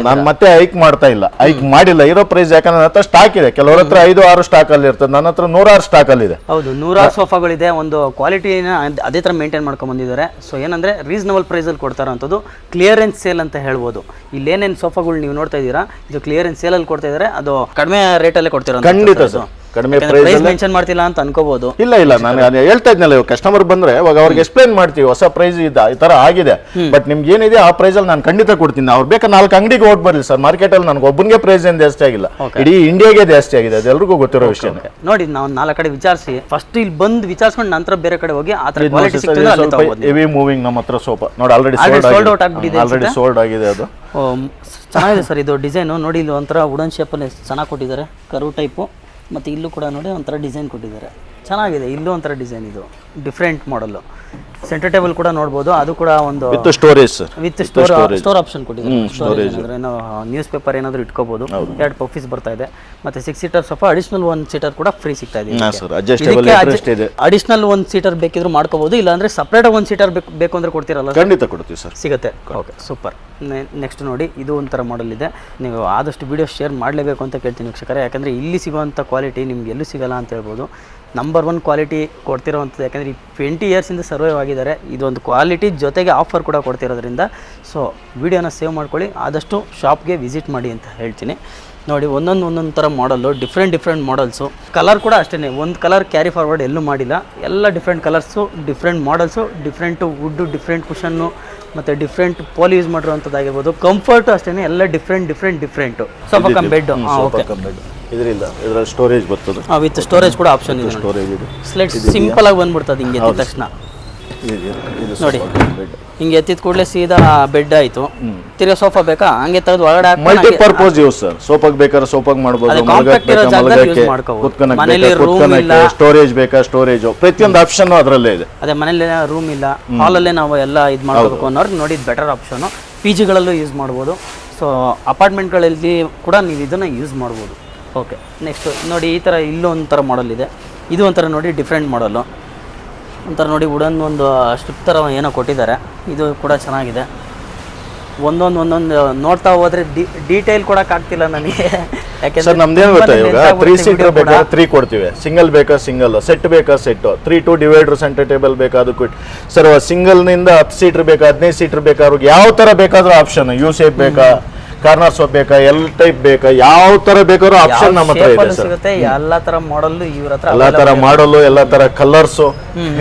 ನಾನು ಮತ್ತೆ ಹೈಕ್ ಮಾಡ್ತಾ ಇಲ್ಲ, ಹೈಕ್ ಮಾಡಿಲ್ಲ, ಇರೋ ಪ್ರೈಸ್. ಯಾಕಂದ್ರೆ ನನ್ನ ಹತ್ರ ಸ್ಟಾಕ್ ಇದೆ, ಕೆಲವ್ರ ಹತ್ರ 5-6 ಸ್ಟಾಕ್ ಅಲ್ಲಿ ಇರ್ತದೆ, ನನ್ನ ಹತ್ರ 100 ಸ್ಟಾಕ್ ಅಲ್ಲಿ ಇದೆ. ಹೌದು, 100 ಸೋಫಾಗಳಿದೆ. ಒಂದು ಕ್ವಾಲಿಟಿನ ಅದೇ ತರ ಮೇಂಟೈನ್ ಮಾಡ್ಕೊಂಡ್ ಬಂದಿದ್ದಾರೆ. ಸೊ ಏನಂದ್ರೆ ರೀಸನಬಲ್ ಪ್ರೈಸ್ ಅಲ್ಲಿ ಕೊಡ್ತಾರ ಅಂತದ್ದು, ಕ್ಲಿಯರೆನ್ಸ್ ಸೇಲ್ ಅಂತ ಹೇಳ್ಬೋದು. ಇಲ್ಲಿ ಏನೇನು ಸೋಫಾಗಳು ನೀವು ನೋಡ್ತಾ ಇದ್ದೀರಾ, ಇದು ಕ್ಲಿಯರೆನ್ಸ್ ಸೇಲ್ ಅಲ್ಲಿ ಕೊಡ್ತಾ ಇದ್ದಾರೆ. ಅದು ಕಡಿಮೆ ರೇಟ್ ಅಲ್ಲೇ ಕೊಡ್ತಿರೋ. ಖಂಡಿತ ಸರ್, ಕಡಿಮೆ ಪ್ರೈಸ್ ಮೆನ್ಷನ್ ಮಾಡ್ತಿಲ್ಲ ಅಂತ ಅನ್ಕೋಬಹುದು. ಇಲ್ಲ, ನಾನು ಹೇಳ್ತಾ ಇದ್ನಲ್ಲ, ಕಸ್ಟಮರ್ ಬಂದ್ರೆ ಅವಾಗ ಅವ್ರಿಗೆ ಎಕ್ಸ್ಪ್ಲೈನ್ ಮಾಡ್ತೀವಿ, ಹೊಸ ಪ್ರೈಸ್ ಈ ತರ ಆಗಿದೆ, ಬಟ್ ನಿಮ್ಗೆ ಏನಿದೆ ಆ ಪ್ರೈಸ್ ಅಲ್ಲಿ ನಾನು ಖಂಡಿತ ಕೊಡ್ತೀನಿ. ಅವ್ರು ಬೇಕಾ 4 ಅಂಗಡಿಗೆ ಹೋಗಿ ಬರ್ಲಿ ಸರ್, ಮಾರ್ಕೆಟ್ ಅಲ್ಲಿ ನನಗೆ ಒಬ್ಬನಿಗೆ ಪ್ರೈಸ್ ಏನು ಜಾಸ್ತಿ ಆಗಿಲ್ಲ, ಇಡೀ ಇಂಡಿಯಾಗೆ ಜಾಸ್ತಿ ಆಗಿದೆ. ಅದು ಎಲ್ರಿಗೂ ಗೊತ್ತಿರೋ ವಿಷಯ. ನೋಡಿ, ನಾವು 4 ಕಡೆ ವಿಚಾರಿಸಿ, ಫಸ್ಟ್ ಇಲ್ಲಿ ಬಂದು ವಿಚಾರಿಸ್ಕೊಂಡು ನಂತರ ಬೇರೆ ಕಡೆ ಹೋಗಿ ಆ ತರ ಕ್ವಾಲಿಟಿ ಸಿಗ್ತದೆ. ಸ್ವಲ್ಪ ಹೆವಿ ಮೂವಿಂಗ್ ನಮ್ಮ ಹತ್ರ ಸೋಫಾ ನೋಡಿ, ಆಲ್ರೆಡಿ ಸೋಲ್ಡ್ ಆಗಿದೆ. ಅದು ಚೆನ್ನಾಗಿದೆ ಸರ್. ಇದು ಡಿಸೈನು ನೋಡಿ, ಇಲ್ಲಿ ಒಂಥರ ವುಡನ್ ಶೇಪಲ್ಲಿ ಚೆನ್ನಾಗಿ ಕೊಟ್ಟಿದ್ದಾರೆ, ಕರ್ವ್ ಟೈಪು. ಮತ್ತು ಇಲ್ಲೂ ಕೂಡ ನೋಡಿ ಒಂಥರ ಡಿಸೈನ್ ಕೊಟ್ಟಿದ್ದಾರೆ, ಚೆನ್ನಾಗಿದೆ. ಇಲ್ಲೂ ಒಂಥರ ಡಿಸೈನ್, ಇದು ಡಿಫ್ರೆಂಟ್ ಮಾಡಲು. ಸೆಂಟರ್ ಟೇಬಲ್ ಕೂಡ ನೋಡ್ಬೋದು, ಅದು ಕೂಡ ಒಂದು with storage, with store option ಕೊಟ್ಟಿದ್ದಾರೆ. ಸ್ಟೋರೇಜ್ ಅಂದ್ರೆ ನಾವು ನ್ಯೂಸ್ ಪೇಪರ್ ಏನಾದರೂ ಇಟ್ಕೋಬಹುದು. 2 ಪಫೀಸ್ ಬರ್ತಾ ಇದೆ. ಮತ್ತೆ 6 ಸೀಟರ್ ಸೋಫಾ, ಅಡಿಷನಲ್ 1 ಸೀಟರ್ ಕೂಡ ಫ್ರೀ ಸಿಗ್ತಾ ಇದೆ. ಅಡಿಷನಲ್ 1 ಸೀಟರ್ ಬೇಕಿದ್ರು ಮಾಡ್ಕೋಬಹುದು, ಇಲ್ಲ ಅಂದ್ರೆ ಸಪ್ರೇಟ್ 1 ಸೀಟರ್ ಬೇಕು ಅಂದ್ರೆ ಕೊಡ್ತೀರಲ್ಲ? ಖಂಡಿತ ಕೊಡ್ತೀವಿ ಸರ್, ಸಿಗುತ್ತೆ. Okay, super. ನೆಕ್ಸ್ಟ್ ನೋಡಿ, ಇದು ಒಂಥರ ಮಾಡಲ್ ಇದೆ. ನೀವು ಆದಷ್ಟು ವಿಡಿಯೋ ಶೇರ್ ಮಾಡಲೇಬೇಕು ಅಂತ ಕೇಳ್ತೀನಿ ವೀಕ್ಷಕರೇ, ಯಾಕಂದರೆ ಇಲ್ಲಿ ಸಿಗುವಂಥ ಕ್ವಾಲಿಟಿ ನಿಮ್ಗೆ ಎಲ್ಲೂ ಸಿಗಲ್ಲ ಅಂತ ಹೇಳ್ಬೋದು. ನಂಬರ್ 1 ಕ್ವಾಲಿಟಿ ಕೊಡ್ತಿರೋವಂಥದ್ದು. ಯಾಕಂದರೆ ಈ 20 ಇಯರ್ಸಿಂದ ಸರ್ವೈವ್ ಆಗಿದ್ದಾರೆ. ಇದೊಂದು ಕ್ವಾಲಿಟಿ ಜೊತೆಗೆ ಆಫರ್ ಕೂಡ ಕೊಡ್ತಿರೋದ್ರಿಂದ ಸೊ ವಿಡಿಯೋನ ಸೇವ್ ಮಾಡ್ಕೊಳ್ಳಿ, ಆದಷ್ಟು ಶಾಪ್ಗೆ ವಿಸಿಟ್ ಮಾಡಿ ಅಂತ ಹೇಳ್ತೀನಿ. ನೋಡಿ, ಒಂದೊಂದು ಥರ ಮಾಡಲ್ಲು, ಡಿಫ್ರೆಂಟ್ ಮಾಡಲ್ಸು. ಕಲರ್ ಕೂಡ ಅಷ್ಟೇ, ಒಂದು ಕಲರ್ ಕ್ಯಾರಿ ಫಾರ್ವರ್ಡ್ ಎಲ್ಲೂ ಮಾಡಿಲ್ಲ. ಎಲ್ಲ different colours, different models, different wood, different cushion, ಮತ್ತು ಡಿಫ್ರೆಂಟ್ ಪೋಲಿ ಯೂಸ್ ಮಾಡಿರೋವಂಥದ್ದಾಗಿರ್ಬೋದು. ಕಂಫರ್ಟು ಅಷ್ಟೇ, ಎಲ್ಲ different. Sofa cum bed. Okay, ಇದರಿಂದ ಇದರಲ್ಲಿ ಸ್ಟೋರೇಜ್ ಬರ್ತದೆ, ವಿತ್ ಸ್ಟೋರೇಜ್ ಕೂಡ ಆಪ್ಷನ್ ಇದೆ. ಸ್ಟೋರೇಜ್ ಇದೆ. ಸ್ಲೈಡ್ ಸಿಂಪಲ್ ಆಗಿ ಬಂದ್ಬಿಡ್ತದೆ ಹಿಂಗೆ ಎತ್ತಿದ ತಕ್ಷಣ. ನೋಡಿ ಹಿಂಗೆ ಎತ್ತಿದ ಕೂಡಲೇ ಸೀದಾ ಬೆಡ್ ಆಯ್ತು. ತಿರ್ಗಾ ಸೋಫಾ ಬೇಕಾ ಹಂಗೆ ತೆಗೆದು ಒಳಗಡೆ ಮಲ್ಟಿಪರ್ಪಸ್ ಯೂಸ್ ಸರ್. ಸೋಫಾಗೆ ಬೇಕಾದ್ರೆ ಸೋಫಾಗೆ ಮಾಡ್ಬೋದು, ಸ್ಟೋರೇಜ್ ಬೇಕಾ ಸ್ಟೋರೇಜ್, ಪ್ರತಿಯೊಂದು ಆಪ್ಷನ್ ಅದರಲ್ಲೇ ಇದೆ. ಅದೇ ಮನೇಲಿ ರೂಮ್ ಇಲ್ಲ, ಹಾಲಲ್ಲೇ ನಾವು ಎಲ್ಲ ಇದು ಮಾಡಬೇಕು ಅನ್ನೋರು ನೋಡಿ ಬೆಟರ್ ಆಪ್ಷನು. ಪಿ ಜಿಗಳಲ್ಲೂ ಯೂಸ್ ಮಾಡ್ಬೋದು. ಸೊ ಅಪಾರ್ಟ್ಮೆಂಟ್ಗಳಲ್ಲಿ ಕೂಡ ನೀವು ಇದನ್ನು ಯೂಸ್ ಮಾಡ್ಬೋದು. ಓಕೆ, ನೆಕ್ಸ್ಟ್ ನೋಡಿ ಈ ಥರ ಇಲ್ಲೂ ಒಂಥರ ಮಾಡಲ್ ಇದೆ. ಇದು ಒಂಥರ ನೋಡಿ ಡಿಫ್ರೆಂಟ್ ಮಾಡಲು, ಒಂಥರ ನೋಡಿ ವುಡನ್ ಒಂದು ಸ್ಟ್ರಿಪ್ ಥರ ಏನೋ ಕೊಟ್ಟಿದ್ದಾರೆ. ಇದು ಕೂಡ ಚೆನ್ನಾಗಿದೆ. ಒಂದೊಂದು ನೋಡ್ತಾ ಹೋದರೆ ಡೀಟೇಲ್ ಕೊಡೋಕ್ಕಾಗ್ತಿಲ್ಲ ನನಗೆ. ಯಾಕೆಂದ್ರೆ ನಮ್ದೇನು ಗೊತ್ತಾ, ಇವಾಗ 3 ಸೀಟರ್ ಬೇಕಾದ್ರೆ 3 ಕೊಡ್ತೀವಿ, ಸಿಂಗಲ್ ಬೇಕಾ ಸಿಂಗಲ್, ಸೆಟ್ ಬೇಕಾ ಸೆಟ್, 3-2 ಡಿವೈಡರ್ ಸೆಂಟರ್ ಟೇಬಲ್ ಬೇಕಾ ಅದು ಕೊಟ್ಟು ಸರ್. ಸಿಂಗಲ್ನಿಂದ 10 ಸೀಟರ್ ಬೇಕಾ 15 ಸೀಟರ್ ಬೇಕಾ, ಅವ್ರಿಗೆ ಯಾವ ಥರ ಬೇಕಾದ್ರೂ ಆಪ್ಷನ್, ಯು ಶೇಪ್ ಬೇಕಾ, ಕಾರ್ನರ್ ಸೋಪ್ ಬೇಕಾ, ಎಲ್ ಟೈಪ್ ಬೇಕಾ, ಯಾವ ತರ ಬೇಕಾದ್ರೂ ಆಪ್ಷನ್ ನಮ್ಮ ಹತ್ರ ಇದೆ ಸರ್. ಎಲ್ಲಾ ತರ ಮಾಡಲ್ ಇವ್ರ ಹತ್ರ, ಎಲ್ಲಾ ತರ ಮಾಡಲು, ಎಲ್ಲಾ ತರ ಕಲರ್ಸ್,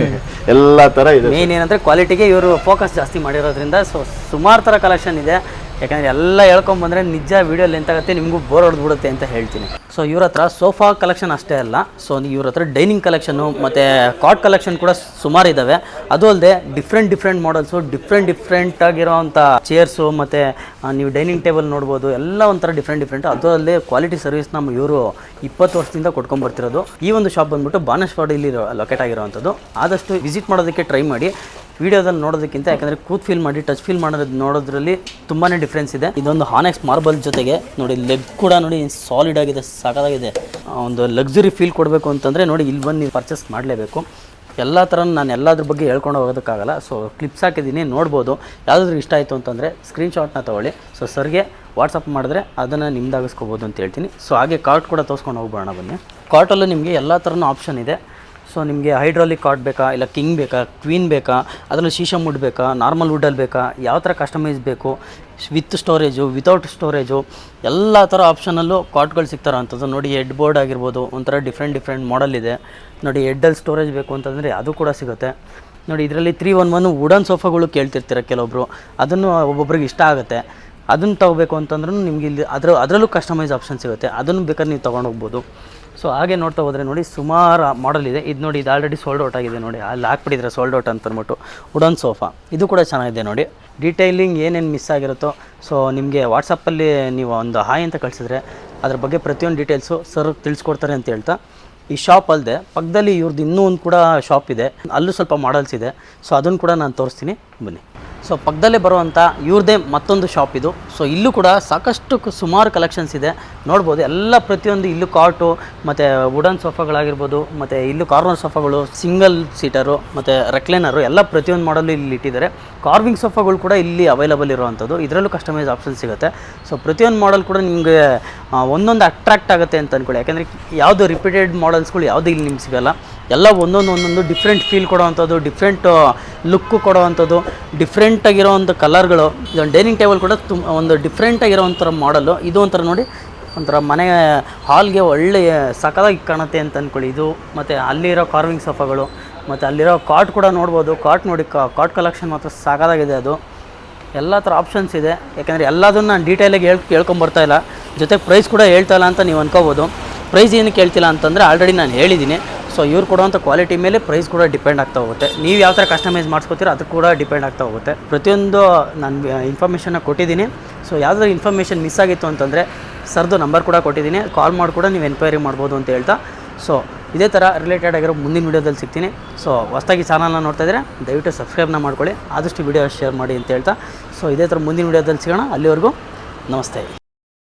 ಎಲ್ಲಾ ತರ ಇದೆ. ಮೇನ್ ಏನಂದ್ರೆ ಕ್ವಾಲಿಟಿಗೆ ಇವರು ಫೋಕಸ್ ಜಾಸ್ತಿ ಮಾಡಿರೋದ್ರಿಂದ ಸೊ ಸುಮಾರು ತರ ಕಲೆಕ್ಷನ್ ಇದೆ. ಯಾಕಂದರೆ ಎಲ್ಲ ಹೇಳ್ಕೊಂಡು ಬಂದರೆ ನಿಜ ವೀಡಿಯೋ ಲೆಂತ್ ಆಗುತ್ತೆ, ನಿಮಗೂ ಬೋರ್ ಹೊಡೆದ್ಬಿಡುತ್ತೆ ಅಂತ ಹೇಳ್ತೀನಿ. ಸೊ ಇವ್ರ ಹತ್ರ ಸೋಫಾ ಕಲೆಕ್ಷನ್ ಅಷ್ಟೇ ಅಲ್ಲ, ಸೊ ಇವ್ರ ಹತ್ರ ಡೈನಿಂಗ್ ಕಲೆಕ್ಷನ್ನು ಮತ್ತು ಕಾಟ್ ಕಲೆಕ್ಷನ್ ಕೂಡ ಸುಮಾರು ಇದ್ದಾವೆ. ಅದು ಅಲ್ಲದೆ ಡಿಫ್ರೆಂಟ್ ಮಾಡಲ್ಸು, ಡಿಫ್ರೆಂಟ್ ಆಗಿರೋವಂಥ ಚೇರ್ಸು ಮತ್ತು ನೀವು ಡೈನಿಂಗ್ ಟೇಬಲ್ ನೋಡ್ಬೋದು, ಎಲ್ಲ ಒಂಥರ ಡಿಫ್ರೆಂಟ್. ಅದು ಅಲ್ಲದೆ ಕ್ವಾಲಿಟಿ ಸರ್ವಿಸ್ ನಮ್ಮ ಇವರು 20 ವರ್ಷದಿಂದ ಕೊಟ್ಕೊಂಡ್ಬರ್ತಿರೋದು. ಈ ಒಂದು ಶಾಪ್ ಬಂದ್ಬಿಟ್ಟು ಬಾನಸ್ವಾಡಿ ಇಲ್ಲಿ ಲೊಕೇಟ್ ಆಗಿರೋವಂಥದ್ದು. ಆದಷ್ಟು ವಿಸಿಟ್ ಮಾಡೋದಕ್ಕೆ ಟ್ರೈ ಮಾಡಿ, ವಿಡಿಯೋದಲ್ಲಿ ನೋಡೋದಕ್ಕಿಂತ. ಯಾಕಂದರೆ ಕೂತ್ ಫೀಲ್ ಮಾಡಿ ಟಚ್ ಫೀಲ್ ನೋಡೋದ್ರಲ್ಲಿ ತುಂಬಾ ಡಿಫ್ರೆನ್ಸ್ ಇದೆ. ಇದೊಂದು ಹಾನೆಕ್ಸ್ ಮಾರ್ಬಲ್ ಜೊತೆಗೆ ನೋಡಿ ಲೆಗ್ ಕೂಡ ನೋಡಿ ಸಾಲಿಡ್ ಆಗಿದೆ, ಸಾಕಾಗಿದೆ. ಒಂದು ಲಕ್ಸುರಿ ಫೀಲ್ ಕೊಡಬೇಕು ಅಂತಂದರೆ ನೋಡಿ ಇಲ್ಲಿ ಬಂದು ನೀವು ಪರ್ಚೇಸ್ ಮಾಡಲೇಬೇಕು. ಎಲ್ಲ ಥರ ನಾನು ಎಲ್ಲದ್ರ ಬಗ್ಗೆ ಹೇಳ್ಕೊಂಡು ಹೋಗೋದಕ್ಕಾಗಲ್ಲ. ಸೊ ಕ್ಲಿಪ್ಸ್ ಹಾಕಿದ್ದೀನಿ, ನೋಡ್ಬೋದು. ಯಾವುದಾದ್ರೂ ಇಷ್ಟ ಆಯಿತು ಅಂತಂದರೆ ಸ್ಕ್ರೀನ್ಶಾಟ್ನ ತೊಗೊಳ್ಳಿ. ಸೊ ಸರ್ಗೆ ವಾಟ್ಸಪ್ ಮಾಡಿದ್ರೆ ಅದನ್ನು ನಿಮ್ದಾಗಿಸ್ಕೋಬೋದು ಅಂತ ಹೇಳ್ತೀನಿ. ಸೊ ಹಾಗೆ ಕಾರ್ಟ್ ಕೂಡ ತೋರಿಸ್ಕೊಂಡು ಹೋಗ್ಬೋಣ ಬನ್ನಿ. ಕಾರ್ಟಲ್ಲೂ ನಿಮಗೆ ಎಲ್ಲ ಥರನೂ ಆಪ್ಷನ್ ಇದೆ. ಸೊ ನಿಮಗೆ ಹೈಡ್ರಾಲಿಕ್ ಕಾರ್ಟ್ ಬೇಕಾ, ಇಲ್ಲ ಕಿಂಗ್ ಬೇಕಾ, ಕ್ವೀನ್ ಬೇಕಾ, ಅದರಲ್ಲಿ ಶೀಶಮ್ ವುಡ್ ಬೇಕಾ, ನಾರ್ಮಲ್ ವುಡ್ಡಲ್ಲಿ ಬೇಕಾ, ಯಾವ ಥರ ಕಸ್ಟಮೈಸ್ ಬೇಕು, ವಿತ್ ಸ್ಟೋರೇಜು, ವಿತೌಟ್ ಸ್ಟೋರೇಜು, ಎಲ್ಲ ಥರ ಆಪ್ಷನಲ್ಲೂ ಕಾರ್ಟ್ಗಳು ಸಿಗ್ತಾರೋ ಅಂಥದ್ದು. ನೋಡಿ ಹೆಡ್ ಬೋರ್ಡ್ ಆಗಿರ್ಬೋದು, ಒಂಥರ ಡಿಫ್ರೆಂಟ್ ಮಾಡಲ್ ಇದೆ. ನೋಡಿ ಹೆಡ್ಡಲ್ಲಿ ಸ್ಟೋರೇಜ್ ಬೇಕು ಅಂತಂದರೆ ಅದು ಕೂಡ ಸಿಗುತ್ತೆ. ನೋಡಿ ಇದರಲ್ಲಿ 311 ವುಡನ್ ಸೋಫಾಗಳು ಕೇಳ್ತಿರ್ತೀರ ಕೆಲವೊಬ್ಬರು, ಅದನ್ನು ಒಬ್ಬೊಬ್ರಿಗೆ ಇಷ್ಟ ಆಗುತ್ತೆ. ಅದನ್ನು ತೊಗೋಬೇಕು ಅಂತಂದ್ರೂ ನಿಮಗೆ ಇಲ್ಲಿ ಅದರಲ್ಲೂ ಕಸ್ಟಮೈಸ್ ಆಪ್ಷನ್ ಸಿಗುತ್ತೆ, ಅದನ್ನು ಬೇಕಾದ್ರೆ ನೀವು ತೊಗೊಂಡೋಗ್ಬೋದು. ಸೊ ಹಾಗೆ ನೋಡ್ತಾ ಹೋದರೆ ನೋಡಿ ಸುಮಾರು ಮಾಡಲ್ ಇದೆ. ಇದು ನೋಡಿ, ಇದು ಆಲ್ರೆಡಿ ಸೋಲ್ಡ್ ಔಟ್ ಆಗಿದೆ ನೋಡಿ, ಅಲ್ಲಿ ಹಾಕ್ಬಿಟ್ಟಿದ್ರೆ ಸೋಲ್ಡ್ ಔಟ್ ಅಂತ ಅಂದ್ಬಿಟ್ಟು. ವುಡನ್ ಸೋಫಾ ಇದು ಕೂಡ ಚೆನ್ನಾಗಿದೆ ನೋಡಿ. ಡೀಟೈಲಿಂಗ್ ಏನೇನು ಮಿಸ್ ಆಗಿರುತ್ತೋ ಸೊ ನಿಮಗೆ ವಾಟ್ಸಪ್ಪಲ್ಲಿ ನೀವು ಒಂದು ಹಾಯ್ ಅಂತ ಕಳಿಸಿದ್ರೆ ಅದ್ರ ಬಗ್ಗೆ ಪ್ರತಿಯೊಂದು ಡೀಟೇಲ್ಸು ಸರ್ ತಿಳಿಸ್ಕೊಡ್ತಾರೆ ಅಂತ ಹೇಳ್ತಾ, ಈ ಶಾಪ್ ಅಲ್ಲದೆ ಪಕ್ಕದಲ್ಲಿ ಇವ್ರದ್ದು ಇನ್ನೂ ಒಂದು ಕೂಡ ಶಾಪ್ ಇದೆ, ಅಲ್ಲೂ ಸ್ವಲ್ಪ ಮಾಡಲ್ಸ್ ಇದೆ. ಸೊ ಅದನ್ನು ಕೂಡ ನಾನು ತೋರಿಸ್ತೀನಿ ಬನ್ನಿ. ಸೊ ಪಕ್ಕದಲ್ಲೇ ಬರುವಂಥ ಇವ್ರದ್ದೇ ಮತ್ತೊಂದು ಶಾಪ್ ಇದು. ಸೊ ಇಲ್ಲೂ ಕೂಡ ಸಾಕಷ್ಟು ಸುಮಾರು ಕಲೆಕ್ಷನ್ಸ್ ಇದೆ, ನೋಡ್ಬೋದು. ಎಲ್ಲ ಪ್ರತಿಯೊಂದು ಇಲ್ಲೂ ಕಾರ್ಟು ಮತ್ತು ವುಡನ್ ಸೋಫಾಗಳಾಗಿರ್ಬೋದು, ಮತ್ತು ಇಲ್ಲೂ ಕಾರ್ನರ್ ಸೋಫಾಗಳು, ಸಿಂಗಲ್ ಸೀಟರು ಮತ್ತು ರೆಕ್ಲೈನರು, ಎಲ್ಲ ಪ್ರತಿಯೊಂದು ಮಾಡಲು ಇಲ್ಲಿ ಇಟ್ಟಿದ್ದಾರೆ. ಕಾರ್ವಿಂಗ್ ಸೋಫಾಗಳು ಕೂಡ ಇಲ್ಲಿ ಅವೈಲಬಲ್ ಇರುವಂಥದ್ದು, ಇದರಲ್ಲೂ ಕಸ್ಟಮೈಸ್ ಆಪ್ಷನ್ ಸಿಗುತ್ತೆ. ಸೊ ಪ್ರತಿಯೊಂದು ಮಾಡಲ್ ಕೂಡ ನಿಮಗೆ ಒಂದೊಂದು ಅಟ್ರಾಕ್ಟ್ ಆಗುತ್ತೆ ಅಂತ ಅಂದ್ಕೊಳ್ಳಿ. ಯಾಕೆಂದರೆ ಯಾವುದು ರಿಪೀಟೆಡ್ ಮಾಡಲ್ಸ್ಗಳು ಯಾವುದೂ ಇಲ್ಲಿ ನಿಮ್ಗೆ ಸಿಗೋಲ್ಲ. ಎಲ್ಲ ಒಂದೊಂದು ಡಿಫ್ರೆಂಟ್ ಫೀಲ್ ಕೊಡೋವಂಥದ್ದು, ಡಿಫ್ರೆಂಟ್ ಲುಕ್ಕು ಕೊಡೋವಂಥದ್ದು, ಡಿಫ್ರೆಂಟಾಗಿರೋವಂಥ ಕಲರ್ಗಳು. ಇದೊಂದು ಡೈನಿಂಗ್ ಟೇಬಲ್ ಕೂಡ ಒಂದು ಡಿಫ್ರೆಂಟಾಗಿರೋವಂಥರ ಮಾಡಲು. ಇದು ಒಂಥರ ನೋಡಿ, ಒಂಥರ ಮನೆ ಹಾಲ್ಗೆ ಒಳ್ಳೆಯ ಸಖತ್ತಾಗಿ ಕಾಣುತ್ತೆ ಅಂತ ಅಂದ್ಕೊಳ್ಳಿ ಇದು. ಮತ್ತು ಅಲ್ಲಿರೋ ಕಾರ್ವಿಂಗ್ ಸೋಫಾಗಳು, ಮತ್ತು ಅಲ್ಲಿರೋ ಕಾಟ್ ಕೂಡ ನೋಡ್ಬೋದು. ಕಾಟ್ ನೋಡಿ, ಕಾಟ್ ಕಲೆಕ್ಷನ್ ಮಾತ್ರ ಸಾಕಾಗಿದೆ. ಅದು ಎಲ್ಲ ಥರ ಆಪ್ಷನ್ಸ್ ಇದೆ. ಯಾಕೆಂದರೆ ಎಲ್ಲದನ್ನು ನಾನು ಡೀಟೇಲಾಗಿ ಹೇಳ್ಕೊಂಬರ್ತಾ ಇಲ್ಲ, ಜೊತೆಗೆ ಪ್ರೈಸ್ ಕೂಡ ಹೇಳ್ತಾ ಇಲ್ಲ ಅಂತ ನೀವು ಅನ್ಕೋಬೋದು. ಪ್ರೈಸ್ ಏನಕ್ಕೆ ಹೇಳ್ತಿಲ್ಲ ಅಂತಂದರೆ ಆಲ್ರೆಡಿ ನಾನು ಹೇಳಿದ್ದೀನಿ. ಸೊ ಇವ್ರು ಕೊಡುವಂಥ ಕ್ವಾಲಿಟಿ ಮೇಲೆ ಪ್ರೈಸ್ ಕೂಡ ಡಿಪೆಂಡ್ ಆಗ್ತಾ ಹೋಗುತ್ತೆ. ನೀವು ಯಾವ ಥರ ಕಸ್ಟಮೈಸ್ ಮಾಡಿಸ್ಕೊತೀರೋ ಅದು ಕೂಡ ಡಿಪೆಂಡ್ ಆಗ್ತಾ ಹೋಗುತ್ತೆ. ಪ್ರತಿಯೊಂದು ನಾನು ಇನ್ಫಾರ್ಮೇಷನ್ನ ಕೊಟ್ಟಿದ್ದೀನಿ. ಸೊ ಯಾವುದಾದ್ರು ಇನ್ಫಾರ್ಮೇಷನ್ ಮಿಸ್ ಆಗಿತ್ತು ಅಂತಂದರೆ ಸರ್ದು ನಂಬರ್ ಕೂಡ ಕೊಟ್ಟಿದ್ದೀನಿ, ಕಾಲ್ ಮಾಡಿ ಕೂಡ ನೀವು ಎನ್ಕ್ವೈರಿ ಮಾಡ್ಬೋದು ಅಂತ ಹೇಳ್ತಾ. ಸೊ ಇದೇ ಥರ ರಿಲೇಟೆಡ್ ಆಗಿರೋ ಮುಂದಿನ ವೀಡಿಯೋದಲ್ಲಿ ಸಿಗ್ತೀನಿ. ಸೊ ಹೊಸದಾಗಿ ಚಾನಲ್ನ ನೋಡ್ತಾ ಇದ್ದರೆ ದಯವಿಟ್ಟು ಸಬ್ಸ್ಕ್ರೈಬ್ನ ಮಾಡ್ಕೊಳ್ಳಿ, ಆದಷ್ಟು ವೀಡಿಯೋ ಶೇರ್ ಮಾಡಿ ಅಂತ ಹೇಳ್ತಾ. ಸೊ ಇದೇ ಥರ ಮುಂದಿನ ವೀಡಿಯೋದಲ್ಲಿ ಸಿಗೋಣ. ಅಲ್ಲಿವರೆಗೂ ನಮಸ್ತೆ.